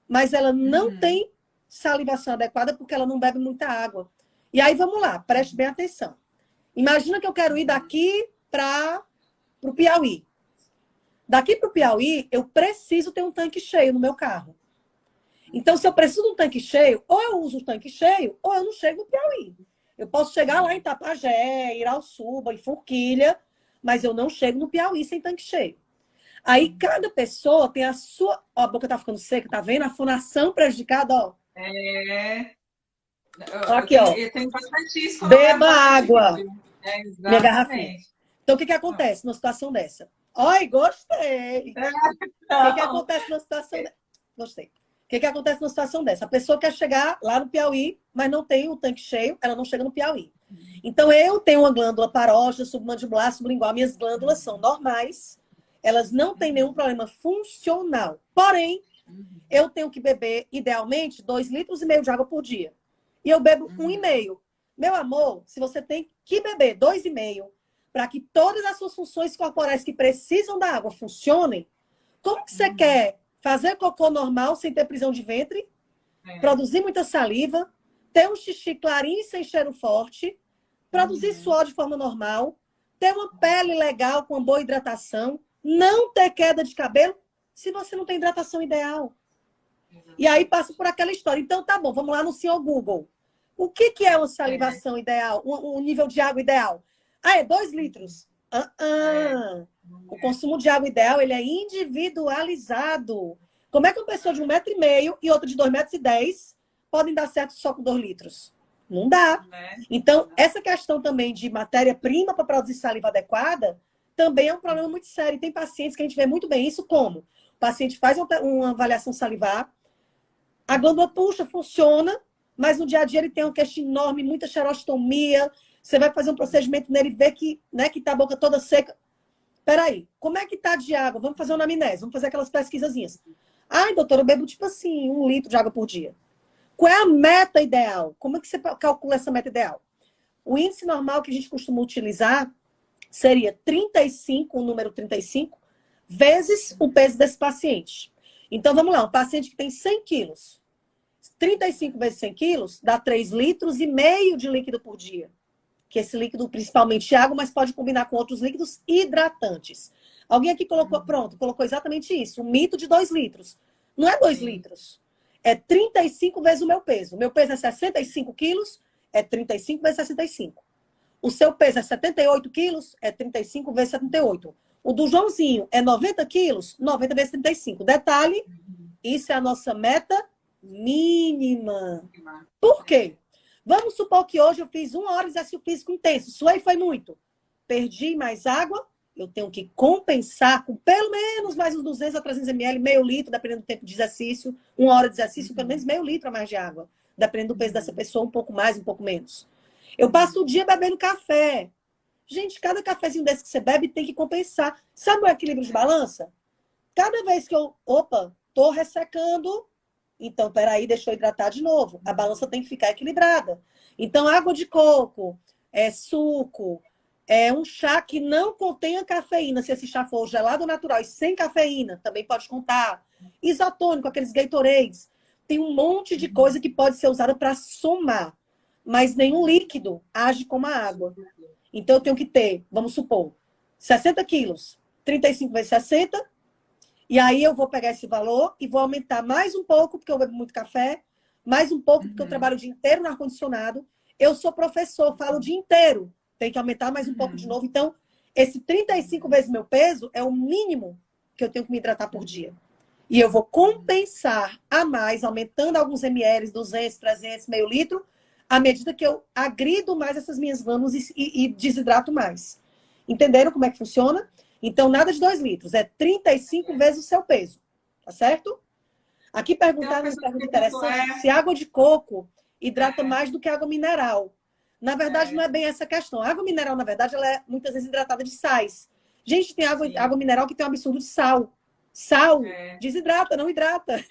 mas ela não tem salivação adequada porque ela não bebe muita água. E aí, vamos lá, preste bem atenção. Imagina que eu quero ir daqui para o Piauí. Daqui para o Piauí, eu preciso ter um tanque cheio no meu carro. Então, se eu preciso de um tanque cheio, ou eu uso o tanque cheio, ou eu não chego no Piauí. Eu posso chegar lá em Tapajé, Irauçuba, em Forquilha, mas eu não chego no Piauí sem tanque cheio. Aí, cada pessoa tem a sua... Ó, a boca tá ficando seca, tá vendo? A fonação prejudicada, ó. Aqui, ó. Eu tenho bastante isso. Beba água. Minha garrafinha. Exatamente. Então, o que acontece numa situação dessa? Oi, gostei. O que acontece numa situação dessa? Gostei. O que acontece numa situação dessa? A pessoa quer chegar lá no Piauí, mas não tem o tanque cheio, ela não chega no Piauí. Então, eu tenho uma glândula parótida, submandibular, sublingual. Minhas glândulas são normais. Elas não têm nenhum problema funcional. Porém, eu tenho que beber, idealmente, 2,5 litros de água por dia. E eu bebo 1,5. Meu amor, se você tem que beber 2,5 para que todas as suas funções corporais que precisam da água funcionem, como que você quer fazer cocô normal sem ter prisão de ventre, produzir muita saliva, ter um xixi clarinho e sem cheiro forte, produzir suor de forma normal, ter uma pele legal com uma boa hidratação, não ter queda de cabelo, se você não tem hidratação ideal? E aí passa por aquela história. Então, tá bom, vamos lá no senhor Google. O que é uma salivação ideal? Um nível de água ideal? Ah, é 2 litros. O consumo de água ideal, ele é individualizado. Como é que uma pessoa de 1,5 metro e outra de 2,10 metros podem dar certo só com 2 litros? Não dá. Então, essa questão também de matéria-prima para produzir saliva adequada também é um problema muito sério. Tem pacientes que a gente vê muito bem isso como? O paciente faz uma avaliação salivar, a glândula puxa, funciona, mas no dia a dia ele tem um queixo enorme, muita xerostomia. Você vai fazer um procedimento nele e vê que, né, que tá a boca toda seca. Peraí, como é que tá de água? Vamos fazer uma anamnese, vamos fazer aquelas pesquisazinhas. Ai, doutora, eu bebo tipo assim, 1 litro de água por dia. Qual é a meta ideal? Como é que você calcula essa meta ideal? O índice normal que a gente costuma utilizar seria 35, o número 35, vezes o peso desse paciente. Então, vamos lá, um paciente que tem 100 quilos. 35 vezes 100 quilos dá 3,5 litros de líquido por dia. Que esse líquido, principalmente água, mas pode combinar com outros líquidos hidratantes. Alguém aqui colocou, pronto, colocou exatamente isso. O mito de 2 litros. Não é 2 litros. É 35 vezes o meu peso. O meu peso é 65 quilos, é 35 vezes 65. O seu peso é 78 quilos, é 35 vezes 78. O do Joãozinho é 90 quilos, 90 vezes 35. Detalhe, isso é a nossa meta mínima. Por quê? Vamos supor que hoje eu fiz 1 hora de exercício físico intenso. Suei foi muito. Perdi mais água, eu tenho que compensar com pelo menos mais uns 200 a 300 ml, meio litro, dependendo do tempo de exercício. 1 hora de exercício, pelo menos meio litro a mais de água. Dependendo do peso dessa pessoa, um pouco mais, um pouco menos. Eu passo o dia bebendo café. Gente, cada cafezinho desse que você bebe tem que compensar. Sabe o equilíbrio de balança? Cada vez que eu, tô ressecando, então, peraí, deixa eu hidratar de novo. A balança tem que ficar equilibrada. Então, água de coco, suco, um chá que não contenha cafeína, se esse chá for gelado natural e sem cafeína, também pode contar. Isotônico, aqueles Gatorades. Tem um monte de coisa que pode ser usada para somar. Mas nenhum líquido age como a água. Então, eu tenho que ter, vamos supor, 60 quilos, 35 vezes 60. E aí eu vou pegar esse valor e vou aumentar mais um pouco, porque eu bebo muito café, mais um pouco, porque eu trabalho o dia inteiro no ar-condicionado. Eu sou professor, falo o dia inteiro. Tem que aumentar mais um pouco de novo. Então, esse 35 vezes meu peso é o mínimo que eu tenho que me hidratar por dia. E eu vou compensar a mais, aumentando alguns ml, 200, 300, meio litro, à medida que eu agrido mais essas minhas glândulas e desidrato mais. Entenderam como é que funciona? Então, nada de 2 litros. É 35 vezes o seu peso. Tá certo? Aqui perguntaram uma pergunta interessante. Se água de coco hidrata mais do que água mineral. Na verdade, não é bem essa questão. A água mineral, na verdade, ela é muitas vezes hidratada de sais. Gente, tem água mineral que tem um absurdo de sal. Sal desidrata, não hidrata.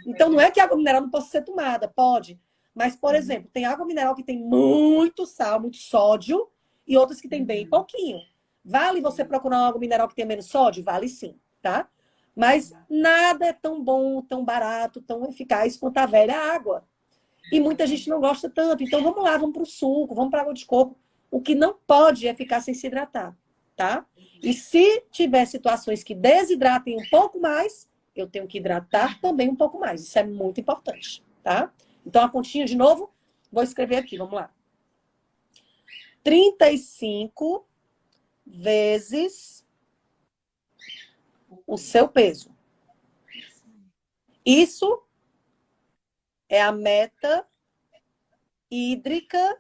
Então, não é que a água mineral não possa ser tomada. Pode. Mas, por exemplo, tem água mineral que tem muito sal, muito sódio, e outras que tem bem pouquinho. Vale você procurar uma água mineral que tenha menos sódio? Vale sim, tá? Mas nada é tão bom, tão barato, tão eficaz quanto a velha água. E muita gente não gosta tanto. Então, vamos lá, vamos para o suco, vamos para água de coco. O que não pode é ficar sem se hidratar, tá? E se tiver situações que desidratem um pouco mais, eu tenho que hidratar também um pouco mais. Isso é muito importante, tá? Então, a continha de novo, vou escrever aqui, vamos lá. 35 vezes o seu peso. Isso é a meta hídrica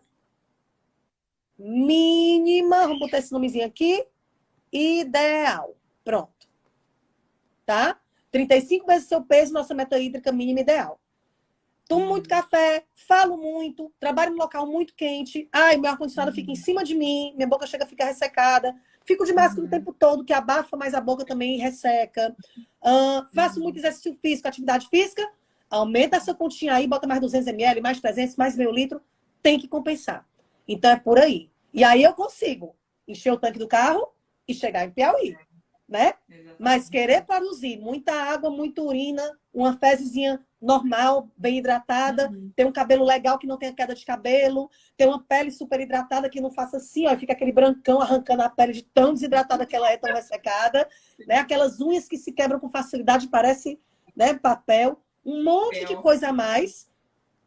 mínima, vamos botar esse nomezinho aqui, ideal. Pronto. Tá? 35 vezes o seu peso, nossa meta hídrica mínima ideal. Tomo muito café, falo muito, trabalho num local muito quente. Ai, meu ar-condicionado fica em cima de mim, minha boca chega a ficar ressecada. Fico de máscara o tempo todo, que abafa, mas a boca também resseca. Faço muito exercício físico, atividade física. Aumenta essa continha aí, bota mais 200 ml, mais 300, mais meio litro. Tem que compensar. Então, é por aí. E aí eu consigo encher o tanque do carro e chegar em Piauí, né? Mas querer produzir muita água, muita urina, uma fezezinha normal, bem hidratada, ter um cabelo legal que não tenha queda de cabelo, ter uma pele super hidratada que não faça assim, ó, e fica aquele brancão arrancando a pele de tão desidratada que ela é, tão ressecada, né? Aquelas unhas que se quebram com facilidade, parece, né, papel, um monte de coisa a mais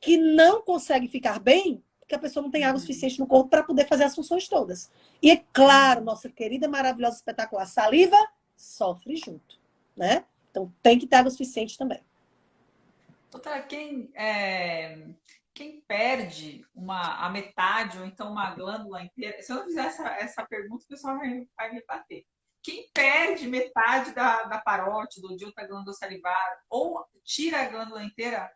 que não consegue ficar bem porque a pessoa não tem água suficiente no corpo para poder fazer as funções todas. E é claro, nossa querida, maravilhosa, espetacular saliva sofre junto, né? Então tem que ter água suficiente também. Doutora, quem perde a metade ou então uma glândula inteira, se eu não fizer essa pergunta, o pessoal vai me bater. Quem perde metade da parótide ou de outra glândula salivar ou tira a glândula inteira,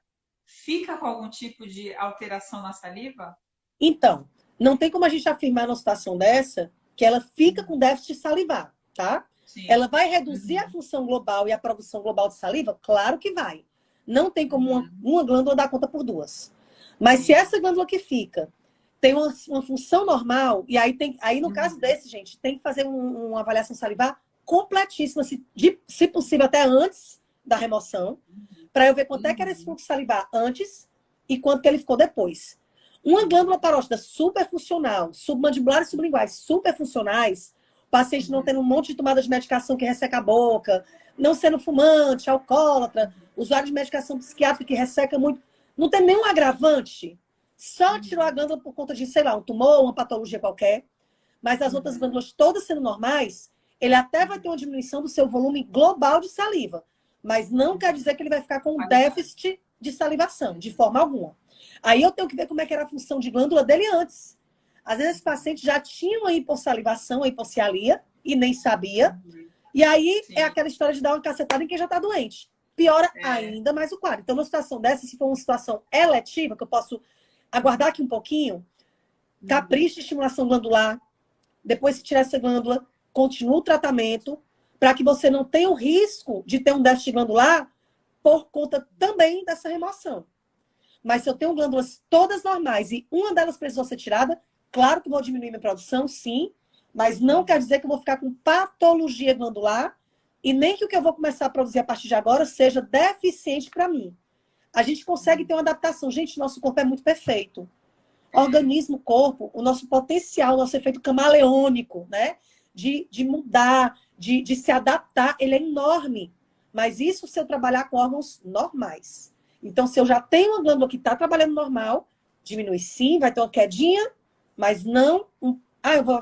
fica com algum tipo de alteração na saliva? Então, não tem como a gente afirmar numa situação dessa que ela fica com déficit salivar, tá? Sim. Ela vai reduzir a função global e a produção global de saliva? Claro que vai. Não tem como uma glândula dar conta por duas. Mas se essa glândula que fica tem uma função normal, e aí no caso desse, gente, tem que fazer uma avaliação salivar completíssima, se possível até antes da remoção, para eu ver quanto é que era esse fluxo salivar antes e quanto que ele ficou depois. Uma glândula parótida super funcional, submandibular e sublinguais super funcionais, o paciente não tendo um monte de tomada de medicação que resseca a boca, não sendo fumante, alcoólatra, usuário de medicação psiquiátrica que resseca muito, não tem nenhum agravante, só tirou a glândula por conta de, sei lá, um tumor, uma patologia qualquer, mas as outras glândulas todas sendo normais, Ele até vai ter uma diminuição do seu volume global de saliva, mas não quer dizer que ele vai ficar com um déficit de salivação, de forma alguma. Aí eu tenho que ver como é que era a função de glândula dele antes. Às vezes esse paciente já tinha uma hipossalivação, uma hipocialia, e nem sabia. E aí é aquela história de dar uma cacetada em quem já está doente. Piora ainda mais o quadro. Então, numa situação dessa, se for uma situação eletiva, que eu posso aguardar aqui um pouquinho, capricho de estimulação glandular, depois que tirar essa glândula, continua o tratamento, para que você não tenha o risco de ter um déficit glandular por conta também dessa remoção. Mas se eu tenho glândulas todas normais e uma delas precisou ser tirada, claro que vou diminuir minha produção, sim, mas não quer dizer que eu vou ficar com patologia glandular e nem que o que eu vou começar a produzir a partir de agora seja deficiente para mim. A gente consegue ter uma adaptação. Gente, nosso corpo é muito perfeito. Organismo, corpo, o nosso potencial, o nosso efeito camaleônico, né? De mudar, de se adaptar, ele é enorme. Mas isso se eu trabalhar com órgãos normais. Então, se eu já tenho uma glândula que está trabalhando normal, diminui sim, vai ter uma quedinha, mas não...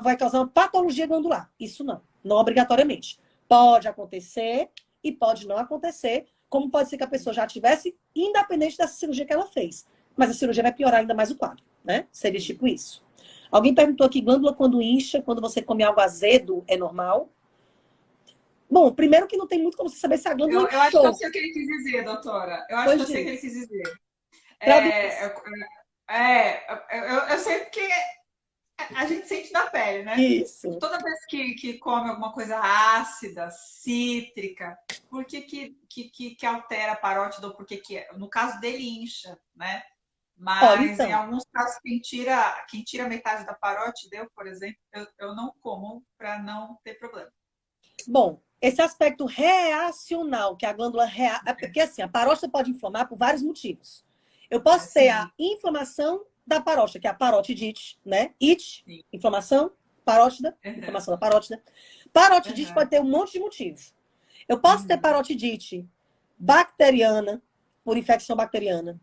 vai causar uma patologia glandular. Isso não. Não obrigatoriamente. Pode acontecer e pode não acontecer, como pode ser que a pessoa já tivesse, independente dessa cirurgia que ela fez. Mas a cirurgia vai piorar ainda mais o quadro, né? Seria tipo isso. Alguém perguntou aqui, glândula quando incha, quando você come algo azedo, é normal? Bom, primeiro que não tem muito como você saber se a glândula Eu acho que eu inchou. sei o que ele quis dizer, doutora. Eu acho Pois que eu sei o que ele diz. quis dizer. Traduz. Eu sei porque a gente sente na pele, né? Isso. Toda vez que come alguma coisa ácida, cítrica, por que altera a parótida ou por que, no caso dele, incha, né? Olha, Mas em então. alguns casos, quem tira metade da parótida, eu, por exemplo, eu não como para não ter problema. Bom, esse aspecto reacional, que a glândula porque assim, a parótida pode inflamar por vários motivos. Eu posso ter a Assim, inflamação da parótida, que é a parotidite, né? It, sim. inflamação, parótida, Uhum, inflamação da parótida. Parotidite uhum, pode ter um monte de motivos. Eu posso ter uhum, parotidite bacteriana, por infecção bacteriana.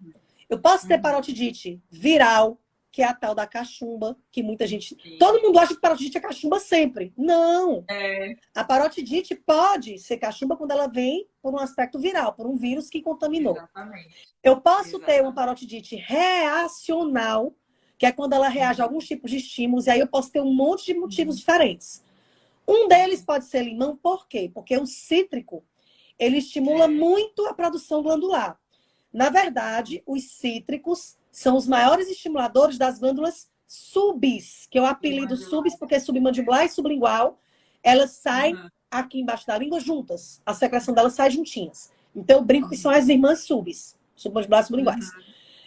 Eu posso ter uhum, parotidite viral, que é a tal da cachumba, que muita gente... sim. Todo mundo acha que parotidite é cachumba sempre. Não! É, A parotidite pode ser cachumba quando ela vem por um aspecto viral, por um vírus que contaminou. exatamente. Eu posso ter uma Exatamente. parotidite reacional, que é quando ela reage a Uhum, alguns tipos de estímulos, e aí eu posso ter um monte de motivos uhum, diferentes. Um deles pode ser limão, por quê? Porque o cítrico, ele estimula é, muito a produção glandular. Na verdade, os cítricos são os maiores estimuladores das glândulas subs, que eu apelido subs submandibular. porque é submandibular e sublingual, elas saem Uhum, aqui embaixo da língua juntas. A secreção delas sai juntinhas. Então, eu brinco que são as irmãs subs, submandibular e sublinguais. uhum,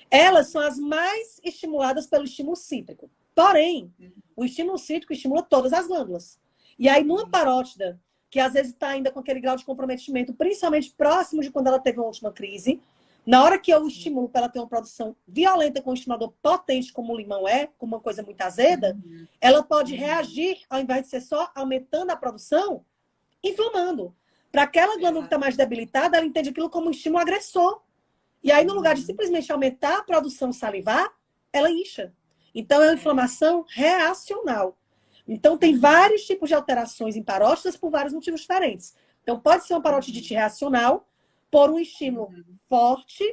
Elas são as mais estimuladas pelo estímulo cítrico. Porém, uhum, o estímulo cítrico estimula todas as glândulas. E aí, numa sim. parótida, que às vezes está ainda com aquele grau de comprometimento, principalmente próximo de quando ela teve uma última crise, na hora que eu estimulo para ela ter uma produção violenta com um estimulador potente, como o limão é, com uma coisa muito azeda, Uhum, ela pode uhum, reagir, ao invés de ser só aumentando a produção, inflamando. Para aquela glândula que está mais exatamente. debilitada, ela entende aquilo como um estímulo agressor. E aí, no lugar de Uhum, simplesmente aumentar a produção salivar, ela incha. Então, é uma é, inflamação reacional. Então, tem uhum, vários tipos de alterações em parótidas por vários motivos diferentes. Então, pode ser uma uhum, parotidite reacional por um estímulo uhum, forte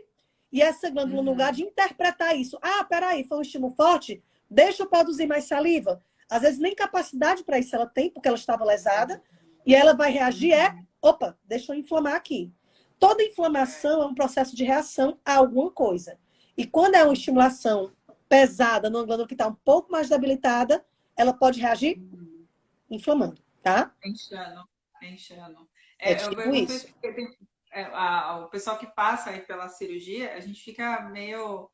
e essa glândula, no lugar de uhum, interpretar isso, peraí, foi um estímulo forte, deixa eu produzir mais saliva. Às vezes, nem capacidade para isso ela tem, porque ela estava lesada, e ela vai reagir, uhum, opa, deixa eu inflamar aqui. Toda é, inflamação é um processo de reação a alguma coisa. E quando é uma estimulação pesada numa glândula que está um pouco mais debilitada, ela pode reagir uhum. inflamando, tá? Enxano, enxano. É Eu tipo perguntei isso. porque o pessoal que passa aí pela cirurgia, a gente fica meio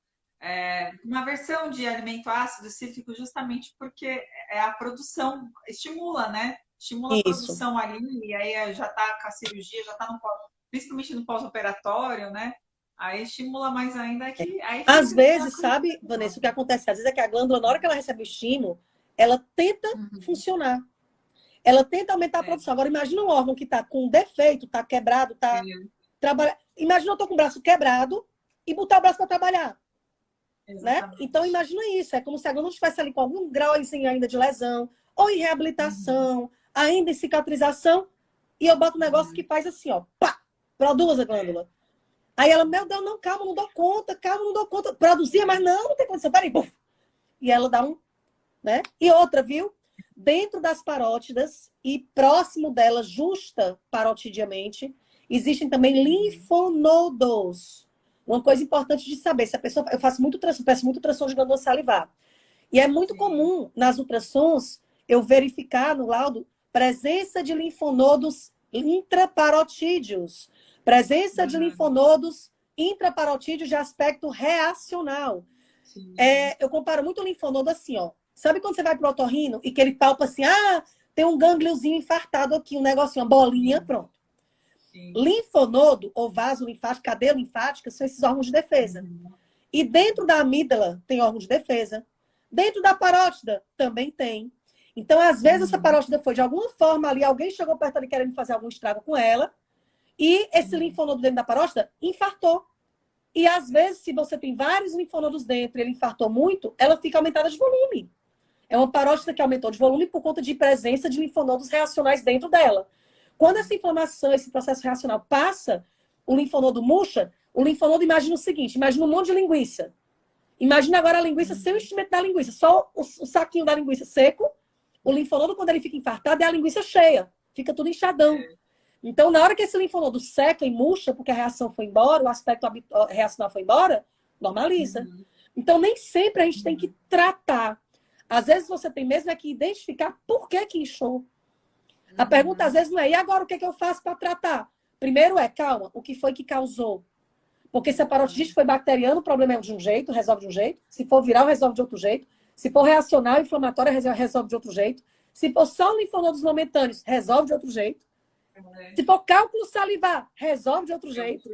uma versão de alimento ácido cítrico justamente porque é a produção estimula, né? Estimula a Isso. produção ali e aí já tá com a cirurgia, já tá principalmente no pós-operatório, né? Aí estimula mais ainda que aí Às fica aquela vezes, coisa. sabe, Vanessa, o que acontece? Às vezes é que a glândula, na hora que ela recebe o estímulo, ela tenta Uhum, funcionar. Ela tenta aumentar a é, produção. Agora, imagina um órgão que está com defeito, está quebrado, está é, trabalhando. Imagina eu estou com o braço quebrado e botar o braço para trabalhar. Né? Então, exatamente. imagina isso. É como se a glândula estivesse ali com algum grau assim, ainda de lesão, ou em Uhum, reabilitação. ainda em cicatrização, e eu boto um negócio que faz assim, ó, pá, produz a glândula. Aí ela, meu Deus, não, calma, não dou conta, calma, não dou conta. Produzia, mas não tem condição, peraí, buf. E ela dá um, né? E outra, viu? Dentro das parótidas e próximo delas, justa parotidiamente, existem também linfonodos. Uma coisa importante de saber, se a pessoa, eu faço muito ultrassom, peço muito ultrassom de glândula salivar. E é muito comum nas ultrassons eu verificar no laudo presença de linfonodos intraparotídeos, presença de linfonodos intraparotídeos de aspecto reacional. Eu comparo muito o linfonodo assim, ó. Sabe quando você vai pro otorrino e que ele palpa assim, tem um gângliozinho infartado aqui, um negocinho, uma bolinha, pronto. Linfonodo ou vaso linfático, cadeia linfática, são esses órgãos de defesa. E dentro da amígdala tem órgão de defesa. Dentro da parótida também tem. Então, às vezes, essa parótida foi de alguma forma ali, alguém chegou perto ali querendo fazer algum estrago com ela, e esse linfonodo dentro da parótida infartou. E às vezes, se você tem vários linfonodos dentro e ele infartou muito, ela fica aumentada de volume. É uma parótida que aumentou de volume por conta de presença de linfonodos reacionais dentro dela. Quando essa inflamação, esse processo reacional passa, o linfonodo murcha, o linfonodo imagina o seguinte, imagina um monte de linguiça. Imagina agora a linguiça sem o enchimento da linguiça, só o saquinho da linguiça seco. O linfonodo, quando ele fica infartado, é a linguiça cheia. Fica tudo inchadão. Então, na hora que esse linfonodo seca e murcha, porque a reação foi embora, o aspecto reacional foi embora, normaliza. Então, nem sempre a gente tem que tratar. Às vezes, você tem mesmo que identificar por que inchou. A pergunta, às vezes, não é, e agora o que eu faço para tratar? Primeiro é, calma, o que foi que causou? Porque se a parotidite foi bacteriana, o problema é de um jeito, resolve de um jeito. Se for viral, resolve de outro jeito. Se for reacional, inflamatória, resolve de outro jeito. Se for só linfonodos momentâneos, resolve de outro jeito. Se for cálculo salivar, resolve de outro jeito.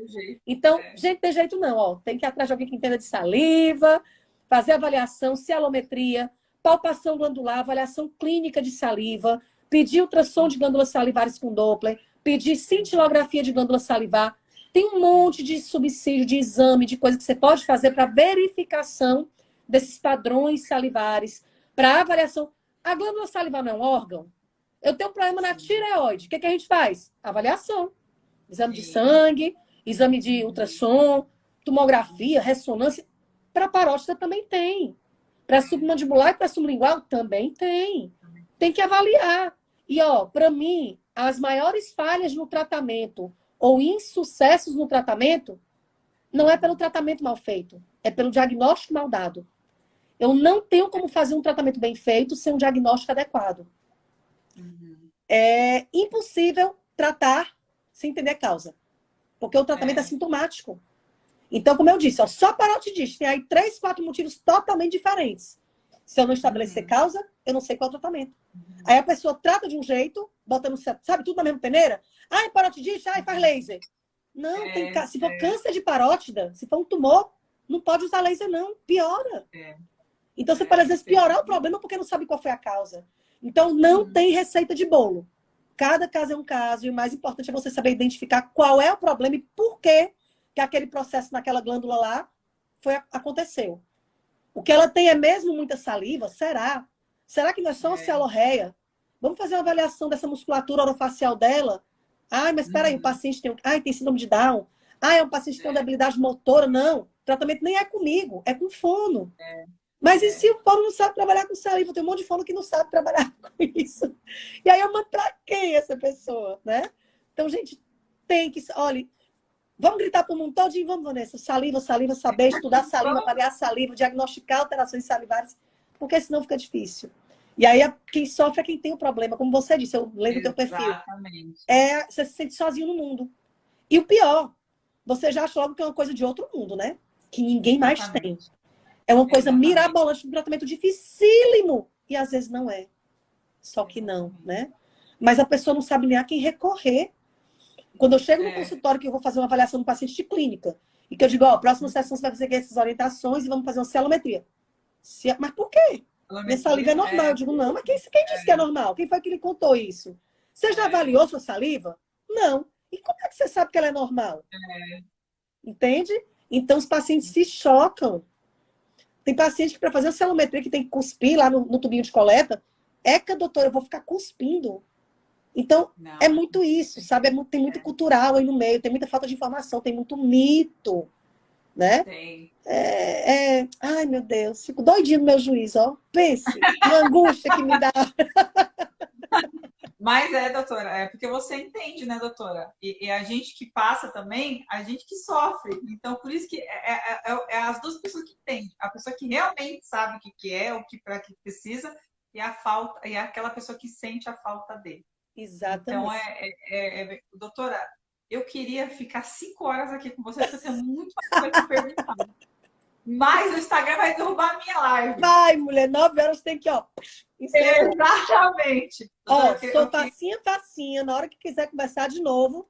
Então, gente, tem jeito não, ó. Tem que ir atrás de alguém que entenda de saliva, fazer avaliação, cialometria, palpação glandular, avaliação clínica de saliva, pedir ultrassom de glândulas salivares com Doppler, pedir cintilografia de glândula salivar. Tem um monte de subsídio, de exame, de coisa que você pode fazer para verificação desses padrões salivares, para avaliação. A glândula salivar não é um órgão? Eu tenho um problema na tireoide. O que a gente faz? Avaliação. Exame de sangue, exame de ultrassom, tomografia, ressonância. Para parótida também tem. Para submandibular e para sublingual também tem. Tem que avaliar. E, ó, para mim, as maiores falhas no tratamento ou insucessos no tratamento não é pelo tratamento mal feito, é pelo diagnóstico mal dado. Eu não tenho como fazer um tratamento bem feito sem um diagnóstico adequado. É impossível tratar sem entender a causa. Porque o tratamento é sintomático. Então, como eu disse, ó, só parotidite tem aí 3, 4 motivos totalmente diferentes. Se eu não estabelecer causa, eu não sei qual é o tratamento. Aí a pessoa trata de um jeito, bota no, sabe, tudo na mesma peneira. É parotidite, faz laser. Não, se for câncer de parótida, se for um tumor, não pode usar laser não, piora. Então você pode às vezes piorar o problema porque não sabe qual foi a causa. Então não tem receita de bolo. Cada caso é um caso e o mais importante é você saber identificar qual é o problema e por que aquele processo naquela glândula lá aconteceu. O que ela tem é mesmo muita saliva? Será? Será que não é só uma cialorreia? Vamos fazer uma avaliação dessa musculatura orofacial dela? Mas espera aí, o paciente tem síndrome de Down. É um paciente que tem uma debilidade motora. Não, o tratamento nem é comigo, é com fono. Mas e se o fono não sabe trabalhar com saliva? Tem um monte de fono que não sabe trabalhar com isso. E aí eu mando pra quem essa pessoa, né? Então, gente, tem que... Olha, vamos gritar pro mundo todinho, vamos, Vanessa. Saliva, saber estudar saliva, avaliar saliva, diagnosticar alterações salivares, porque senão fica difícil. E aí quem sofre é quem tem o problema. Como você disse, eu lembro do teu perfil. Você se sente sozinho no mundo. E o pior, você já acha logo que é uma coisa de outro mundo, né? Que ninguém mais tem. É uma coisa mirabolante, um tratamento dificílimo. E às vezes não é. Só que não, né? Mas a pessoa não sabe nem a quem recorrer. Quando eu chego no consultório que eu vou fazer uma avaliação do paciente de clínica, e que eu digo, próxima sessão você vai fazer essas orientações e vamos fazer uma cialometria. Mas por quê? Minha saliva é normal. Eu digo, não, mas quem disse que é normal? Quem foi que lhe contou isso? Você já avaliou sua saliva? Não. E como é que você sabe que ela é normal? Entende? Então os pacientes se chocam. Tem paciente que para fazer a cialometria que tem que cuspir lá no tubinho de coleta. Doutora, eu vou ficar cuspindo. Então, é Não, muito isso, sabe? Tem muito cultural aí no meio, tem muita falta de informação, tem muito mito, né? tem. Ai, meu Deus, fico doidinho no meu juiz, ó. Pense, uma angústia que me dá. Mas doutora, é porque você entende, né, doutora? E a gente que passa também, a gente que sofre. Então, por isso que é as duas pessoas que entendem. A pessoa que realmente sabe o que é, o que para que precisa, e a falta, e aquela pessoa que sente a falta dele. Então, Exatamente. doutora, eu queria ficar 5 horas aqui com você, porque eu tenho muito mais coisa para perguntar. Mas o Instagram vai derrubar a minha live. Vai, mulher, 9 horas tem que, ó, encerrou. Exatamente. Doutora, Ó, sou facinha, facinha. Na hora que quiser conversar de novo,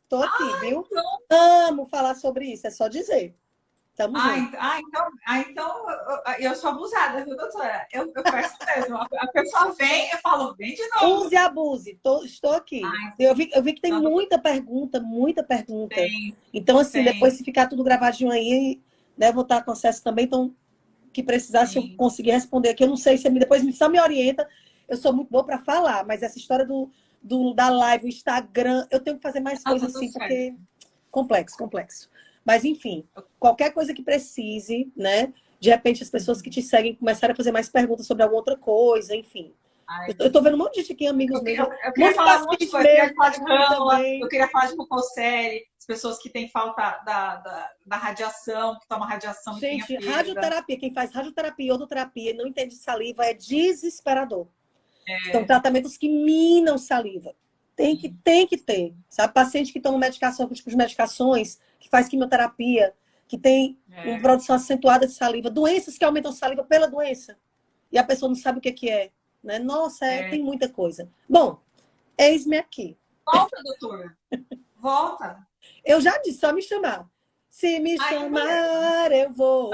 tô aqui, viu? Então, Amo falar sobre isso, é só dizer. Tamo junto. então eu sou abusada, viu, doutora? Eu peço mesmo. A pessoa vem, eu falo, vem de novo. Use e abuse, estou aqui. Eu vi que tem Não, muita pergunta, muita pergunta. tem, Então, assim, tem, depois se ficar tudo gravadinho aí, né, vou estar com acesso também, então, que precisar, se eu sim. conseguir responder aqui, eu não sei se depois só me orienta. Eu sou muito boa para falar, mas essa história da live, o Instagram, eu tenho que fazer mais Tá coisas tudo assim, certo. porque complexo, complexo. Mas, enfim, qualquer coisa que precise, né? De repente, as pessoas que te seguem começarem a fazer mais perguntas sobre alguma outra coisa, enfim. Ai, Eu tô vendo um monte de gente aqui, amigos meus, eu queria muito falar um monte de paciente coisa. Eu queria meu que falar tá de aqui cânula, eu também. queria falar de mucosérie, as pessoas que têm falta da radiação, que tomam radiação e têm a Gente, perda. radioterapia, quem faz radioterapia e odoterapia e não entende de saliva é desesperador. São tratamentos que minam saliva. Tem que ter. Sabe? Paciente que toma medicação, algum tipo de medicações, que faz quimioterapia, que tem uma produção acentuada de saliva, doenças que aumentam saliva pela doença. E a pessoa não sabe o que é. Né? Nossa, tem muita coisa. Bom, eis-me aqui. Volta, doutora. Volta. Eu já disse, só me chamar. Se me Aí, beleza. chamar, eu vou.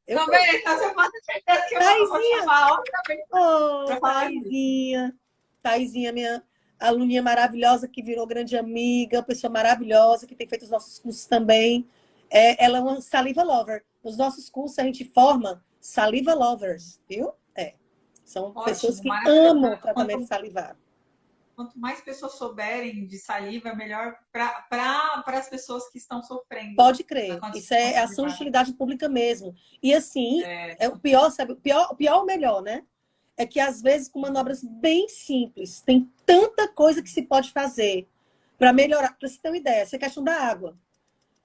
Eu vou. Também, então você pode ter certeza que eu vou Taizinha! chamar outra vez Oh, para falar disso. Taizinha. Taizinha, minha aluninha maravilhosa, que virou grande amiga, pessoa maravilhosa, que tem feito os nossos cursos também. Ela é uma saliva lover. Nos nossos cursos, a gente forma saliva lovers, viu? São pessoas Ótimo, que maravilhoso. amam o tratamento salivar. Quanto mais pessoas souberem de saliva, melhor para as pessoas que estão sofrendo. Pode crer. Isso é ação de utilidade pública mesmo. E assim, o pior, sabe? O pior ou o melhor, né? É que às vezes com manobras bem simples, tem tanta coisa que se pode fazer para melhorar. Para você ter uma ideia, essa questão da água.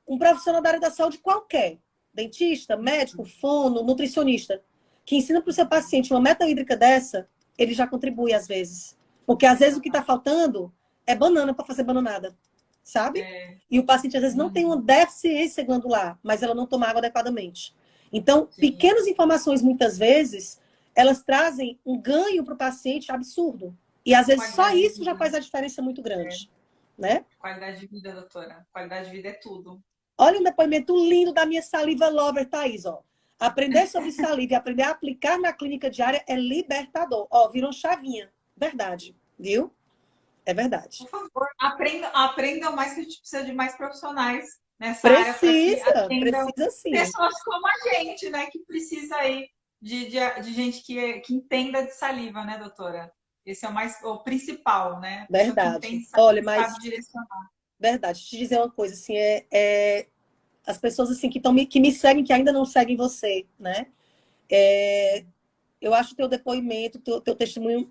Um profissional da área da saúde qualquer, dentista, médico, fono, nutricionista, que ensina para o seu paciente uma meta hídrica dessa, ele já contribui às vezes. Porque às vezes o que está faltando é banana para fazer bananada, sabe? E o paciente às vezes não tem uma deficiência glandular, mas ela não toma água adequadamente. Então, pequenas informações, muitas vezes, elas trazem um ganho para o paciente absurdo. E às vezes só isso já faz a diferença muito grande. Né? Qualidade de vida, doutora. Qualidade de vida é tudo. Olha um depoimento lindo da minha saliva lover, Thaís, ó. Aprender sobre saliva e aprender a aplicar na clínica diária é libertador. Ó, virou chavinha. Verdade, viu? É verdade. Por favor, aprendam mais, que a gente precisa de mais profissionais nessa área para que atendam precisa sim. pessoas como a gente, né? Que precisa aí de gente que entenda de saliva, né, doutora? Esse é o principal, né? Verdade. Sabe, olha, mas sabe direcionar. Verdade. Te dizer uma coisa, assim, as pessoas assim que me seguem, que ainda não seguem você, né? Eu acho o teu depoimento, teu testemunho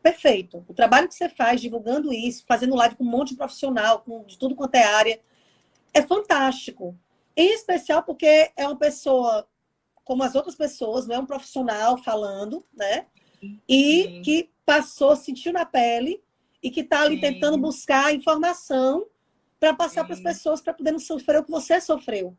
perfeito. O trabalho que você faz, divulgando isso, fazendo live com um monte de profissional, de tudo quanto é área, é fantástico. Em especial porque é uma pessoa como as outras pessoas, não é um profissional falando, né? E que passou, sentiu na pele e que está ali tentando buscar informação para passar para as pessoas para poder não sofrer o que você sofreu.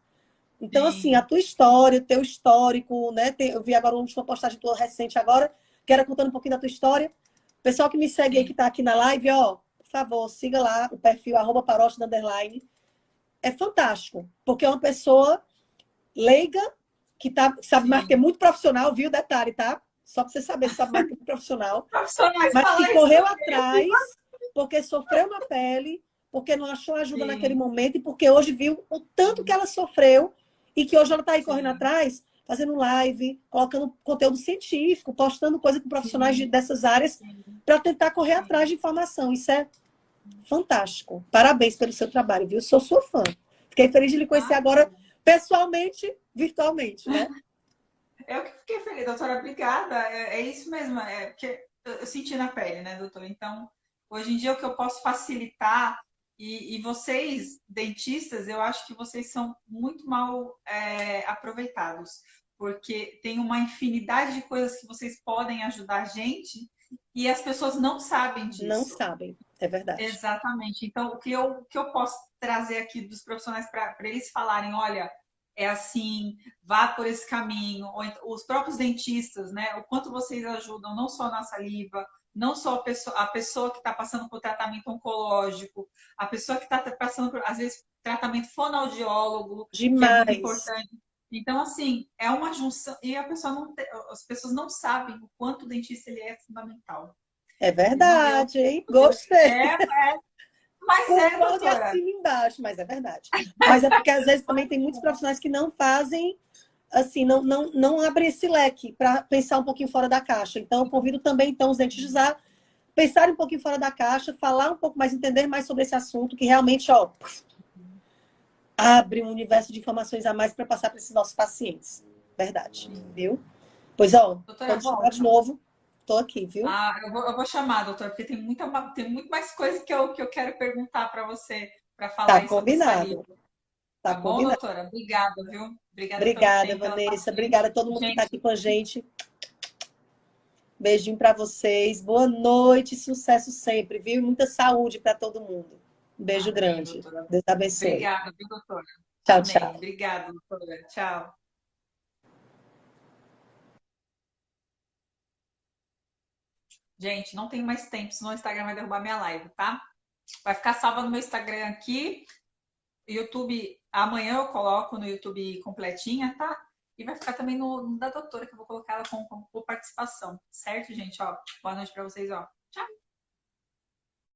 Então, assim, a tua história, o teu histórico, né? Eu vi agora uma última postagem tua recente agora, que era contando um pouquinho da tua história. O pessoal que me segue aí, que está aqui na live, ó, por favor, siga lá o perfil @parocha__. É fantástico, porque é uma pessoa leiga, que sabe mais, que é muito profissional, viu? Detalhe, tá? Só para você saber, sabe mais que é profissional. Mas que correu atrás, porque sofreu na pele, porque não achou ajuda naquele momento e porque hoje viu o tanto que ela sofreu e que hoje ela está aí correndo atrás fazendo live, colocando conteúdo científico, postando coisa com profissionais Sim, dessas áreas sim, para tentar correr sim. atrás de informação. Isso é fantástico. Parabéns pelo seu trabalho, viu? Sou sua fã. Fiquei feliz de lhe conhecer Ah, agora pessoalmente, virtualmente, né? eu que fiquei feliz, doutora, obrigada. É isso mesmo, é porque eu senti na pele, né, doutora? Então, hoje em dia, o que eu posso facilitar, e vocês, dentistas, eu acho que vocês são muito mal aproveitados, porque tem uma infinidade de coisas que vocês podem ajudar a gente e as pessoas não sabem Não disso. sabem, é verdade. Exatamente. Então, o que eu posso trazer aqui dos profissionais para eles falarem, olha, é assim, vá por esse caminho, ou os próprios dentistas, né? O quanto vocês ajudam não só na saliva, não só a pessoa que está passando por tratamento oncológico, a pessoa que está passando por, às vezes, tratamento fonoaudiólogo, que é muito Demais. importante. Então, assim, é uma junção, e a pessoa não, as pessoas não sabem o quanto o dentista ele é fundamental. É Entendeu? Eu, verdade, hein? Gostei. é, mas Concordo e doutora. assino embaixo, mas é verdade. Mas é porque às vezes também tem muitos profissionais que não fazem, assim, não abrem esse leque para pensar um pouquinho fora da caixa. Então, eu convido também então os dentistas a pensarem um pouquinho fora da caixa, falar um pouco mais, entender mais sobre esse assunto, que realmente, ó, abre um universo de informações a mais para passar para esses nossos pacientes. Verdade, viu? Pois, ó, Doutora, quando chamar bom. de novo, tô aqui, viu? Eu vou chamar, doutora, porque tem muito mais coisas que eu quero perguntar para você, para falar Tá aí sobre saliva. combinado. Tá Tá bom, combinado. doutora? Obrigada, viu? Obrigada pelo Obrigada, tempo, pela Vanessa. paciência. Obrigada a todo mundo que está Gente, aqui com a gente. Beijinho para vocês. Boa noite, sucesso sempre, viu? E muita saúde para todo mundo. Um beijo amém, grande. doutora. Deus abençoe. Obrigada, viu, doutora? Tchau, Amém. tchau. Obrigada, doutora. Tchau. Gente, não tenho mais tempo, senão o Instagram vai derrubar minha live, tá? Vai ficar salva no meu Instagram aqui. YouTube, amanhã eu coloco no YouTube completinha, tá? E vai ficar também no da doutora, que eu vou colocar ela com participação, certo, gente? Ó, boa noite pra vocês, ó. Tchau!